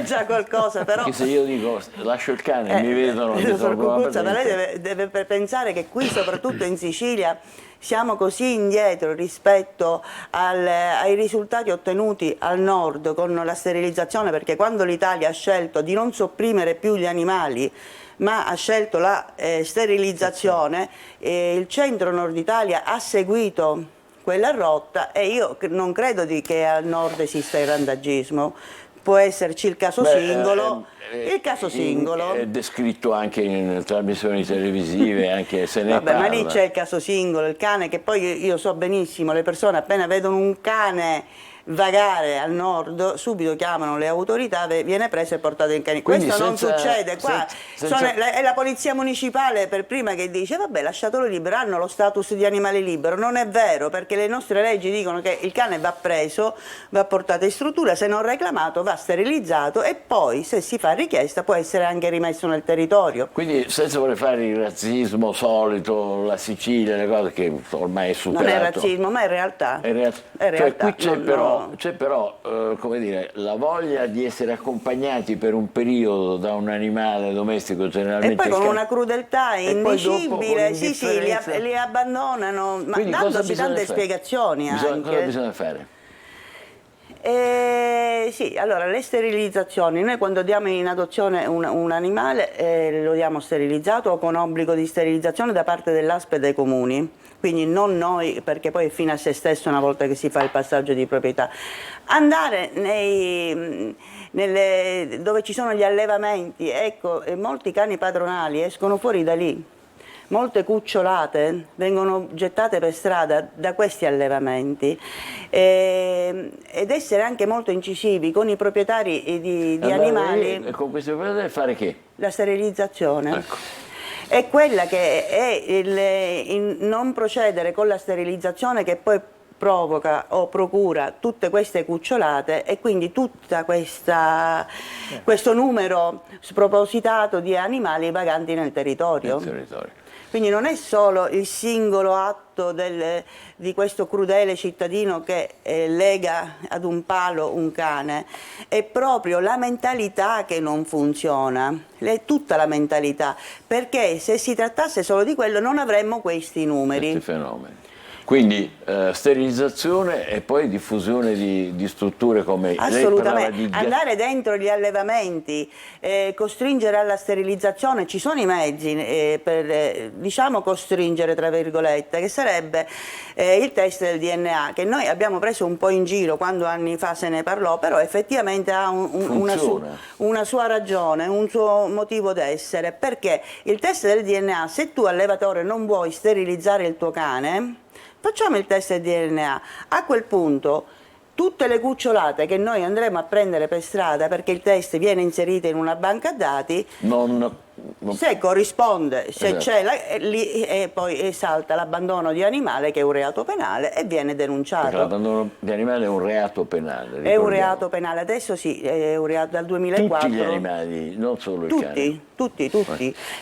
[SPEAKER 8] già qualcosa, però...
[SPEAKER 1] Perché se io dico lascio il cane e mi vedono...
[SPEAKER 8] Ma lei deve pensare che qui, soprattutto in Sicilia, siamo così indietro rispetto ai risultati ottenuti al nord con la sterilizzazione, perché quando l'Italia ha scelto di non sopprimere più gli animali ma ha scelto la sterilizzazione, il centro-nord Italia ha seguito quella rotta e io non credo che al nord esista il randagismo. Può esserci il caso singolo,
[SPEAKER 1] è descritto anche in trasmissioni televisive, anche se ne parla.
[SPEAKER 8] Ma lì c'è il caso singolo, il cane, che poi io so benissimo, le persone appena vedono un cane vagare al nord subito chiamano le autorità, viene preso e portato in cane. Questo non succede qua, è la polizia municipale per prima che dice vabbè, lasciatelo libero, hanno lo status di animale libero. Non è vero, perché le nostre leggi dicono che il cane va preso, va portato in struttura, se non reclamato va sterilizzato e poi se si fa richiesta può essere anche rimesso nel territorio.
[SPEAKER 1] Quindi senza voler fare il razzismo solito, la Sicilia, le cose che ormai è superato.
[SPEAKER 8] Non è razzismo, ma è realtà.
[SPEAKER 1] È realtà. Cioè, qui c'è però come dire, la voglia di essere accompagnati per un periodo da un animale domestico, generalmente
[SPEAKER 8] e poi con una crudeltà indicibile, li abbandonano, ma dandosi tante spiegazioni anche.
[SPEAKER 1] Cosa bisogna fare?
[SPEAKER 8] Sì, allora le sterilizzazioni, noi quando diamo in adozione un animale lo diamo sterilizzato o con obbligo di sterilizzazione da parte dell'ASP e dei comuni, quindi non noi, perché poi è fine a se stesso una volta che si fa il passaggio di proprietà. Andare dove ci sono gli allevamenti, ecco, molti cani padronali escono fuori da lì. Molte cucciolate vengono gettate per strada da questi allevamenti ed essere anche molto incisivi con i proprietari di animali.
[SPEAKER 1] E con questi proprietari fare che?
[SPEAKER 8] La sterilizzazione.
[SPEAKER 1] Ecco.
[SPEAKER 8] È quella che è non procedere con la sterilizzazione che poi provoca o procura tutte queste cucciolate e quindi tutta questo numero spropositato di animali vaganti nel territorio. Quindi non è solo il singolo atto di questo crudele cittadino che lega ad un palo un cane, è proprio la mentalità che non funziona, è tutta la mentalità, perché se si trattasse solo di quello non avremmo questi numeri.
[SPEAKER 1] Questi fenomeni. Quindi sterilizzazione e poi diffusione di strutture come
[SPEAKER 8] assolutamente, andare dentro gli allevamenti, costringere alla sterilizzazione, ci sono i mezzi per diciamo costringere tra virgolette, che sarebbe il test del DNA, che noi abbiamo preso un po' in giro quando anni fa se ne parlò, però effettivamente ha una sua ragione, un suo motivo d'essere, perché il test del DNA, se tu allevatore non vuoi sterilizzare il tuo cane, facciamo il test del DNA. A quel punto tutte le cucciolate che noi andremo a prendere per strada, perché il test viene inserito in una banca dati, se corrisponde, se c'è lì e poi salta l'abbandono di animale, che è un reato penale, e viene denunciato.
[SPEAKER 1] Perché l'abbandono di animale è un reato penale. Ricordiamo.
[SPEAKER 8] È un reato penale, adesso sì, è un reato dal 2004.
[SPEAKER 1] Tutti gli animali, non solo il cane.
[SPEAKER 8] Tutti.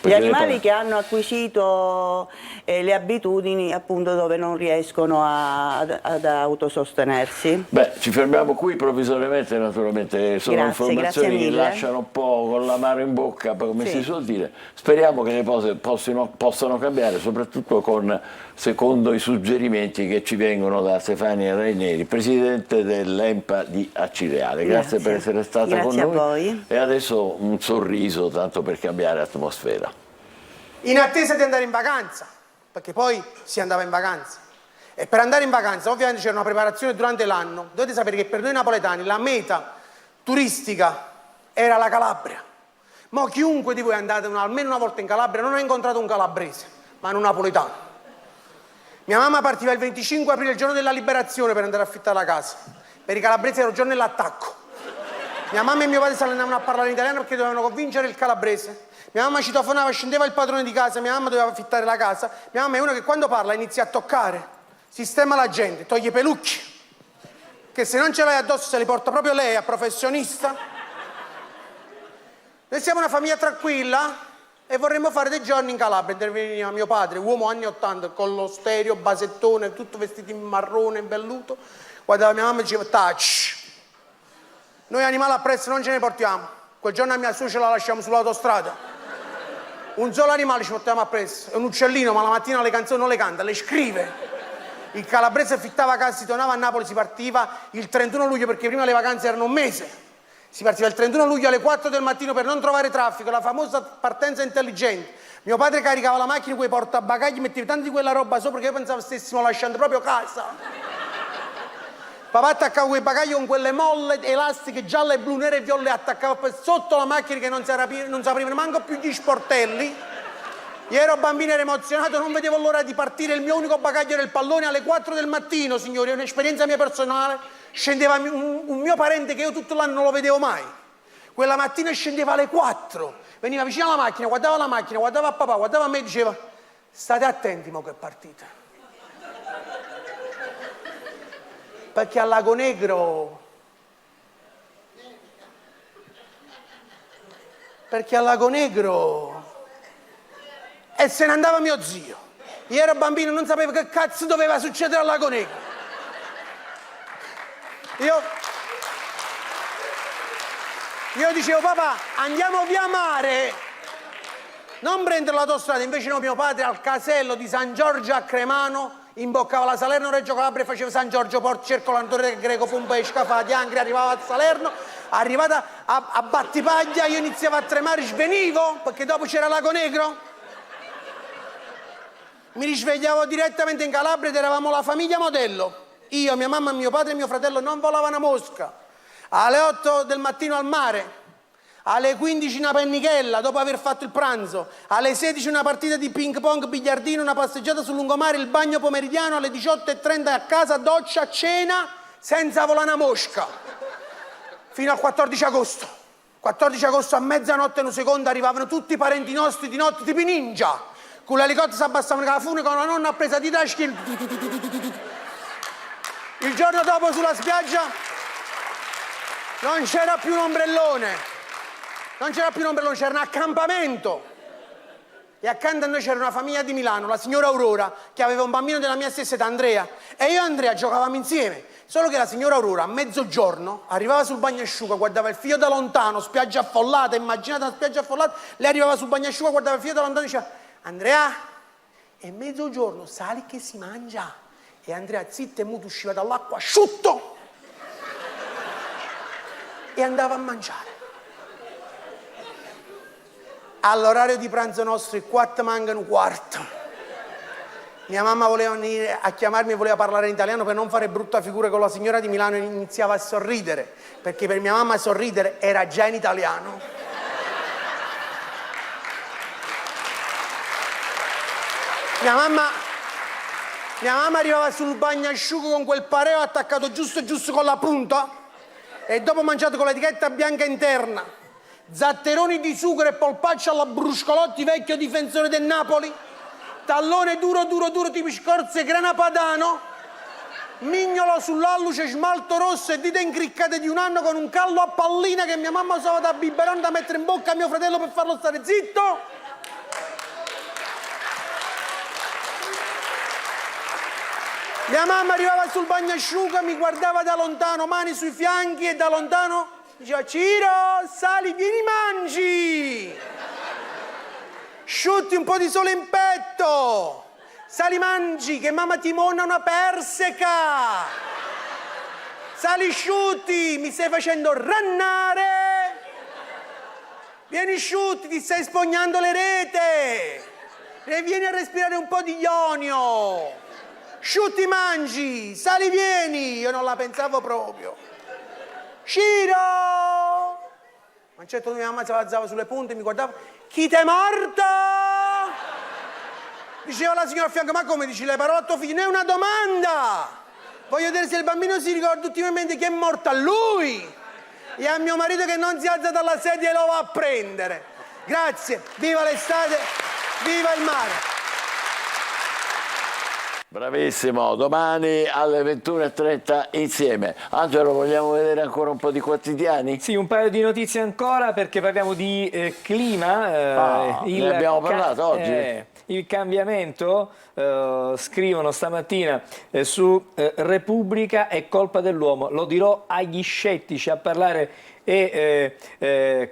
[SPEAKER 8] Gli animali che hanno acquisito le abitudini appunto dove non riescono ad autosostenersi.
[SPEAKER 1] Beh, ci fermiamo qui provvisoriamente, naturalmente sono informazioni che lasciano un po' con l'amaro in bocca, come si suol dire. Speriamo che le cose possano cambiare, soprattutto secondo i suggerimenti che ci vengono da Stefania Raineri, presidente dell'EMPA di Acireale. Grazie per essere stata con noi.
[SPEAKER 8] A voi.
[SPEAKER 1] E adesso un sorriso, tanto per cambiare atmosfera.
[SPEAKER 9] In attesa di andare in vacanza, perché poi si andava in vacanza. E per andare in vacanza ovviamente c'era una preparazione durante l'anno. Dovete sapere che per noi napoletani la meta turistica era la Calabria. Ma chiunque di voi è andato almeno una volta in Calabria non ha incontrato un calabrese, ma un napoletano. Mia mamma partiva il 25 aprile, il giorno della liberazione, per andare a affittare la casa. Per i calabresi era il giorno dell'attacco. Mia mamma e mio padre se ne andavano a parlare in italiano perché dovevano convincere il calabrese. Mia mamma citofonava, scendeva il padrone di casa, mia mamma doveva affittare la casa. Mia mamma è una che quando parla inizia a toccare, sistema la gente, toglie i pelucchi, che se non ce l'hai addosso se li porta proprio lei, a professionista. Noi siamo una famiglia tranquilla e vorremmo fare dei giorni in Calabria. Interveniva mio padre, uomo anni 80, con lo stereo, basettone, tutto vestito in marrone, in velluto, Guardava mia mamma e diceva, touch. Noi animali appresso non ce ne portiamo. Quel giorno a mia suocera la lasciamo sull'autostrada. Un solo animale ci portiamo appresso. È un uccellino, ma la mattina le canzoni non le canta, le scrive. Il calabrese affittava casa, si tornava a Napoli, si partiva il 31 luglio perché prima le vacanze erano un mese. Si partiva il 31 luglio alle 4 del mattino per non trovare traffico, la famosa partenza intelligente. Mio padre caricava la macchina con i portabagagli, metteva tanto di quella roba sopra che io pensavo stessimo lasciando proprio casa. Papà attaccava quei bagagli con quelle molle elastiche gialle, blu, nere e viola e attaccava sotto la macchina che non sapevano manco più gli sportelli. Io ero bambino, ero emozionato, non vedevo l'ora di partire, il mio unico bagaglio era il pallone alle 4 del mattino, signori, è un'esperienza mia personale. Scendeva un mio parente che io tutto l'anno non lo vedevo mai. Quella mattina scendeva alle 4, veniva vicino alla macchina, guardava a papà, guardava a me e diceva state attenti mo che partite. Perché a Lago Negro e se ne andava mio zio. Io ero bambino, non sapevo che cazzo doveva succedere a Lago Negro. Io dicevo, papà, andiamo via mare, non prendere l'autostrada. Invece no, mio padre al casello di San Giorgio a Cremano imboccava la Salerno-Reggio Calabria e faceva San Giorgio, Porto, Circolantore Greco, Pompei, Scafati, Angri, arrivava a Salerno, arrivata a Battipaglia, io iniziavo a tremare, svenivo, perché dopo c'era Lago Negro. Mi risvegliavo direttamente in Calabria ed eravamo la famiglia modello. Io, mia mamma, mio padre e mio fratello non volava una mosca. Alle 8 del mattino al mare, alle 15 una pennichella dopo aver fatto il pranzo, alle 16 una partita di ping pong, biliardino, una passeggiata sul lungomare, il bagno pomeridiano, alle 18:30 a casa, doccia, cena, senza volare una mosca. Fino al 14 agosto. 14 agosto a mezzanotte e un secondo arrivavano tutti i parenti nostri di notte, tipo ninja. Con l'elicottero si abbassavano con la fune, con la nonna presa di taschi. Il giorno dopo sulla spiaggia non c'era più un ombrellone, c'era un accampamento. E accanto a noi c'era una famiglia di Milano, la signora Aurora, che aveva un bambino della mia stessa età, Andrea, e io e Andrea giocavamo insieme. Solo che la signora Aurora a mezzogiorno arrivava sul bagnasciuga, guardava il figlio da lontano, spiaggia affollata, immaginate una spiaggia affollata, lei arrivava sul bagnasciuga, guardava il figlio da lontano e diceva Andrea, è mezzogiorno, sali che si mangia. E Andrea zitto e muto usciva dall'acqua asciutto e andava a mangiare. All'orario di pranzo nostro, i 4 mancano un quarto. Mia mamma voleva venire a chiamarmi e voleva parlare in italiano per non fare brutta figura con la signora di Milano e iniziava a sorridere, perché per mia mamma sorridere era già in italiano. Mia mamma arrivava sul bagnasciugo con quel pareo attaccato giusto con la punta e dopo mangiato con l'etichetta bianca interna, zatteroni di sughero e polpaccio alla Bruscolotti, vecchio difensore del Napoli, tallone duro tipo scorze grana padano, mignolo sull'alluce, smalto rosso e dita incriccate di un anno con un callo a pallina che mia mamma usava da biberon da mettere in bocca a mio fratello per farlo stare zitto. Mia mamma arrivava sul bagnasciuga, mi guardava da lontano, mani sui fianchi e da lontano diceva Ciro, sali, vieni mangi, sciutti un po' di sole in petto, sali mangi che mamma ti monna una persica, sali sciutti, mi stai facendo rannare, vieni sciutti, ti stai spognando le rete e vieni a respirare un po' di ionio. Sciutti mangi, sali vieni, io non la pensavo proprio. Ciro! A un certo punto mia mamma si alzava sulle punte e mi guardava, chi t'è morto? Diceva la signora a fianco, ma come dici le parole a tuo figlio? Non è una domanda! Voglio vedere se il bambino si ricorda ultimamente che è morto a lui e a mio marito che non si alza dalla sedia e lo va a prendere. Grazie, viva l'estate, viva il mare!
[SPEAKER 1] Bravissimo, domani alle 21:30 insieme. Angelo, vogliamo vedere ancora un po' di quotidiani?
[SPEAKER 2] Sì, un paio di notizie ancora perché parliamo di clima.
[SPEAKER 1] Ne abbiamo parlato oggi?
[SPEAKER 2] il cambiamento, scrivono stamattina su Repubblica, è colpa dell'uomo, lo dirò agli scettici. A parlare e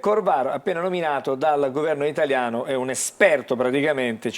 [SPEAKER 2] Corvaro, appena nominato dal governo italiano, è un esperto praticamente,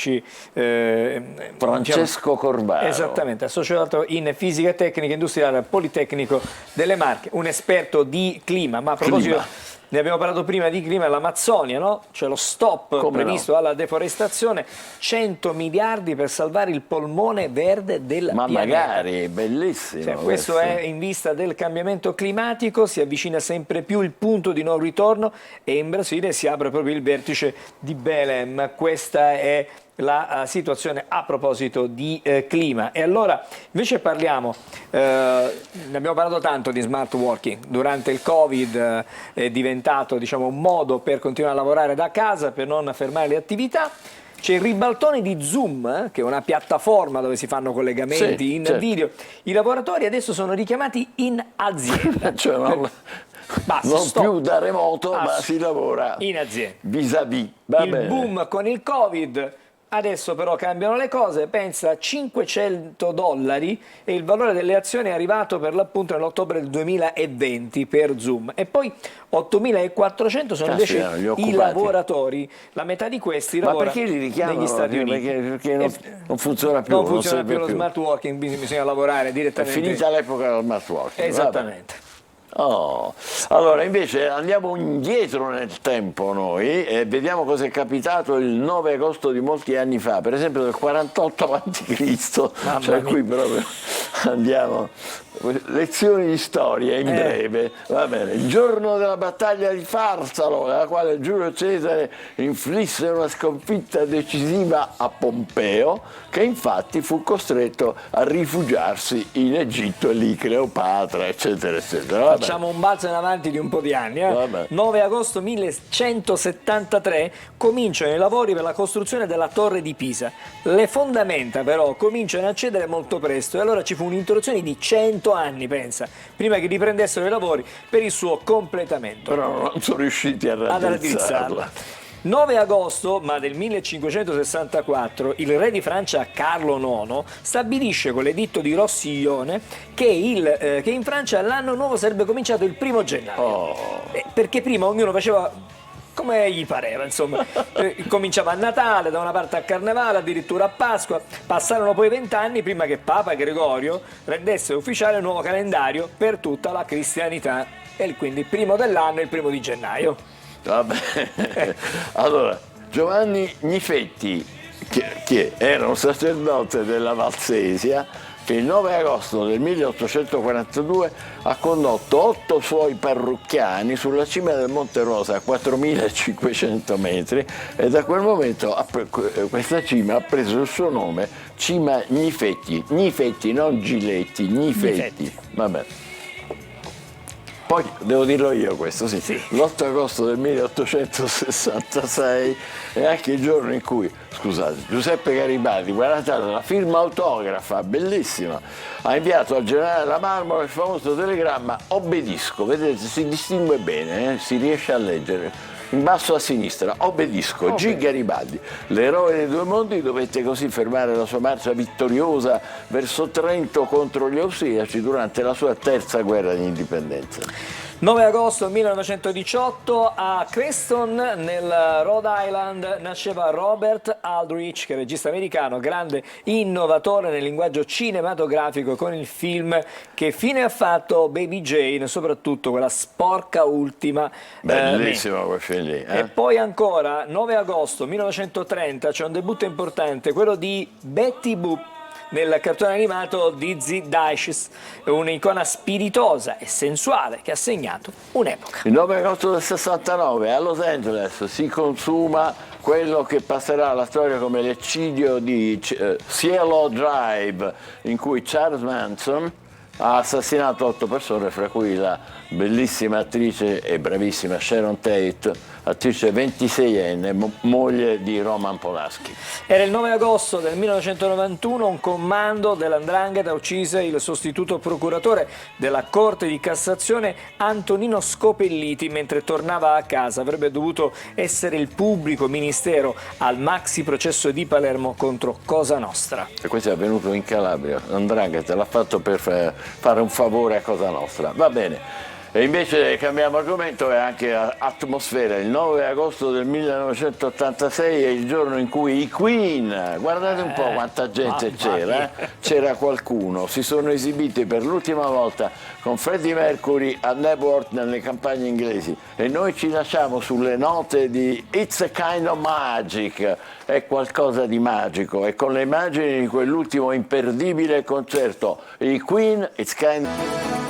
[SPEAKER 1] Francesco Corvaro.
[SPEAKER 2] Esattamente, associato in fisica tecnica industriale al Politecnico delle Marche, un esperto di clima. Ma a proposito, ne abbiamo parlato prima di clima, l'Amazzonia, no? Cioè lo stop previsto alla deforestazione, 100 miliardi per salvare il polmone verde del pianeta.
[SPEAKER 1] Ma magari, bellissimo.
[SPEAKER 2] Cioè, questo è in vista del cambiamento climatico, si avvicina sempre più il punto di non ritorno e in Brasile si apre proprio il vertice di Belém. Questa è la situazione a proposito di clima. E allora invece parliamo, ne abbiamo parlato tanto di smart working, durante il Covid è diventato, diciamo, un modo per continuare a lavorare da casa, per non fermare le attività. C'è il ribaltone di Zoom, che è una piattaforma dove si fanno collegamenti in video. I lavoratori adesso sono richiamati in azienda.
[SPEAKER 1] Cioè, non più da remoto, ma si lavora
[SPEAKER 2] in azienda.
[SPEAKER 1] Vis-à-vis.
[SPEAKER 2] Il boom con il Covid. Adesso però cambiano le cose, pensa $500 e il valore delle azioni è arrivato per l'appunto nell'ottobre del 2020 per Zoom, e poi 8.400 sono invece i lavoratori, la metà di questi lavora negli Stati Uniti.
[SPEAKER 1] Perché non funziona più,
[SPEAKER 2] non funziona più lo smart working, bisogna lavorare direttamente.
[SPEAKER 1] È finita l'epoca dello smart working.
[SPEAKER 2] Esattamente.
[SPEAKER 1] Vabbè. Oh. Allora invece andiamo indietro nel tempo noi e vediamo cosa è capitato il 9 agosto di molti anni fa, per esempio del 48 a.C., cioè qui proprio andiamo, lezioni di storia in breve. Va bene. Il giorno della battaglia di Farsalo, nella quale Giulio Cesare inflisse una sconfitta decisiva a Pompeo, che infatti fu costretto a rifugiarsi in Egitto, e lì Cleopatra, eccetera, eccetera. Vabbè.
[SPEAKER 2] Facciamo un balzo in avanti di un po' di anni. 9 agosto 1173 cominciano i lavori per la costruzione della Torre di Pisa. Le fondamenta però cominciano a cedere molto presto e allora ci fu un'interruzione di 100 anni, pensa, prima che riprendessero i lavori per il suo completamento.
[SPEAKER 1] Però non sono riusciti a raddrizzarla.
[SPEAKER 2] 9 agosto, ma del 1564, il re di Francia Carlo IX stabilisce con l'editto di Rossiglione che in Francia l'anno nuovo sarebbe cominciato il 1° gennaio. Perché prima ognuno faceva come gli pareva, insomma. Cominciava a Natale, da una parte a Carnevale, addirittura a Pasqua. Passarono poi 20 anni prima che Papa Gregorio rendesse ufficiale il nuovo calendario per tutta la cristianità, e quindi il primo dell'anno è il 1° di gennaio.
[SPEAKER 1] Vabbè. Allora, Giovanni Gnifetti, che era un sacerdote della Valsesia, che il 9 agosto del 1842 ha condotto 8 suoi parrocchiani sulla cima del Monte Rosa a 4.500 metri, e da quel momento questa cima ha preso il suo nome, Cima Gnifetti. Gnifetti, non Giletti, Gnifetti. Vabbè. Poi devo dirlo io questo, sì. L'8 agosto del 1866 è anche il giorno in cui, scusate, Giuseppe Garibaldi, guardate la firma autografa, bellissima, ha inviato al generale La Marmora il famoso telegramma "Obbedisco", vedete, si distingue bene, si riesce a leggere. In basso a sinistra, obbedisco, G. Garibaldi, l'eroe dei due mondi, dovette così fermare la sua marcia vittoriosa verso Trento contro gli austriaci durante la sua terza guerra di indipendenza.
[SPEAKER 2] 9 agosto 1918 a Creston, nel Rhode Island, nasceva Robert Aldrich, che è regista americano, grande innovatore nel linguaggio cinematografico con il film Che fine ha fatto Baby Jane, soprattutto quella sporca ultima.
[SPEAKER 1] Bellissimo quel film lì.
[SPEAKER 2] E poi ancora, 9 agosto 1930, c'è un debutto importante, quello di Betty Boop, nel cartone animato Dizzy Digest, un'icona spiritosa e sensuale che ha segnato un'epoca.
[SPEAKER 1] Il 9 agosto del 69 a Los Angeles si consuma quello che passerà alla storia come l'eccidio di Cielo Drive, in cui Charles Manson Ha assassinato 8 persone, fra cui la bellissima attrice e bravissima Sharon Tate, attrice 26enne, moglie di Roman Polanski.
[SPEAKER 2] Era il 9 agosto del 1991, un comando dell''ndrangheta uccise il sostituto procuratore della Corte di Cassazione Antonino Scopelliti mentre tornava a casa. Avrebbe dovuto essere il pubblico ministero al maxi processo di Palermo contro Cosa Nostra.
[SPEAKER 1] E questo è avvenuto in Calabria, l''ndrangheta l'ha fatto per fare un favore a Cosa Nostra. Va bene. E invece cambiamo argomento, è anche atmosfera. Il 9 agosto del 1986 è il giorno in cui i Queen, guardate un po' quanta gente c'era, c'era qualcuno, si sono esibiti per l'ultima volta con Freddie Mercury a Knebworth nelle campagne inglesi e noi ci lasciamo sulle note di It's a Kind of Magic, è qualcosa di magico, e con le immagini di quell'ultimo imperdibile concerto, i Queen, It's Kind of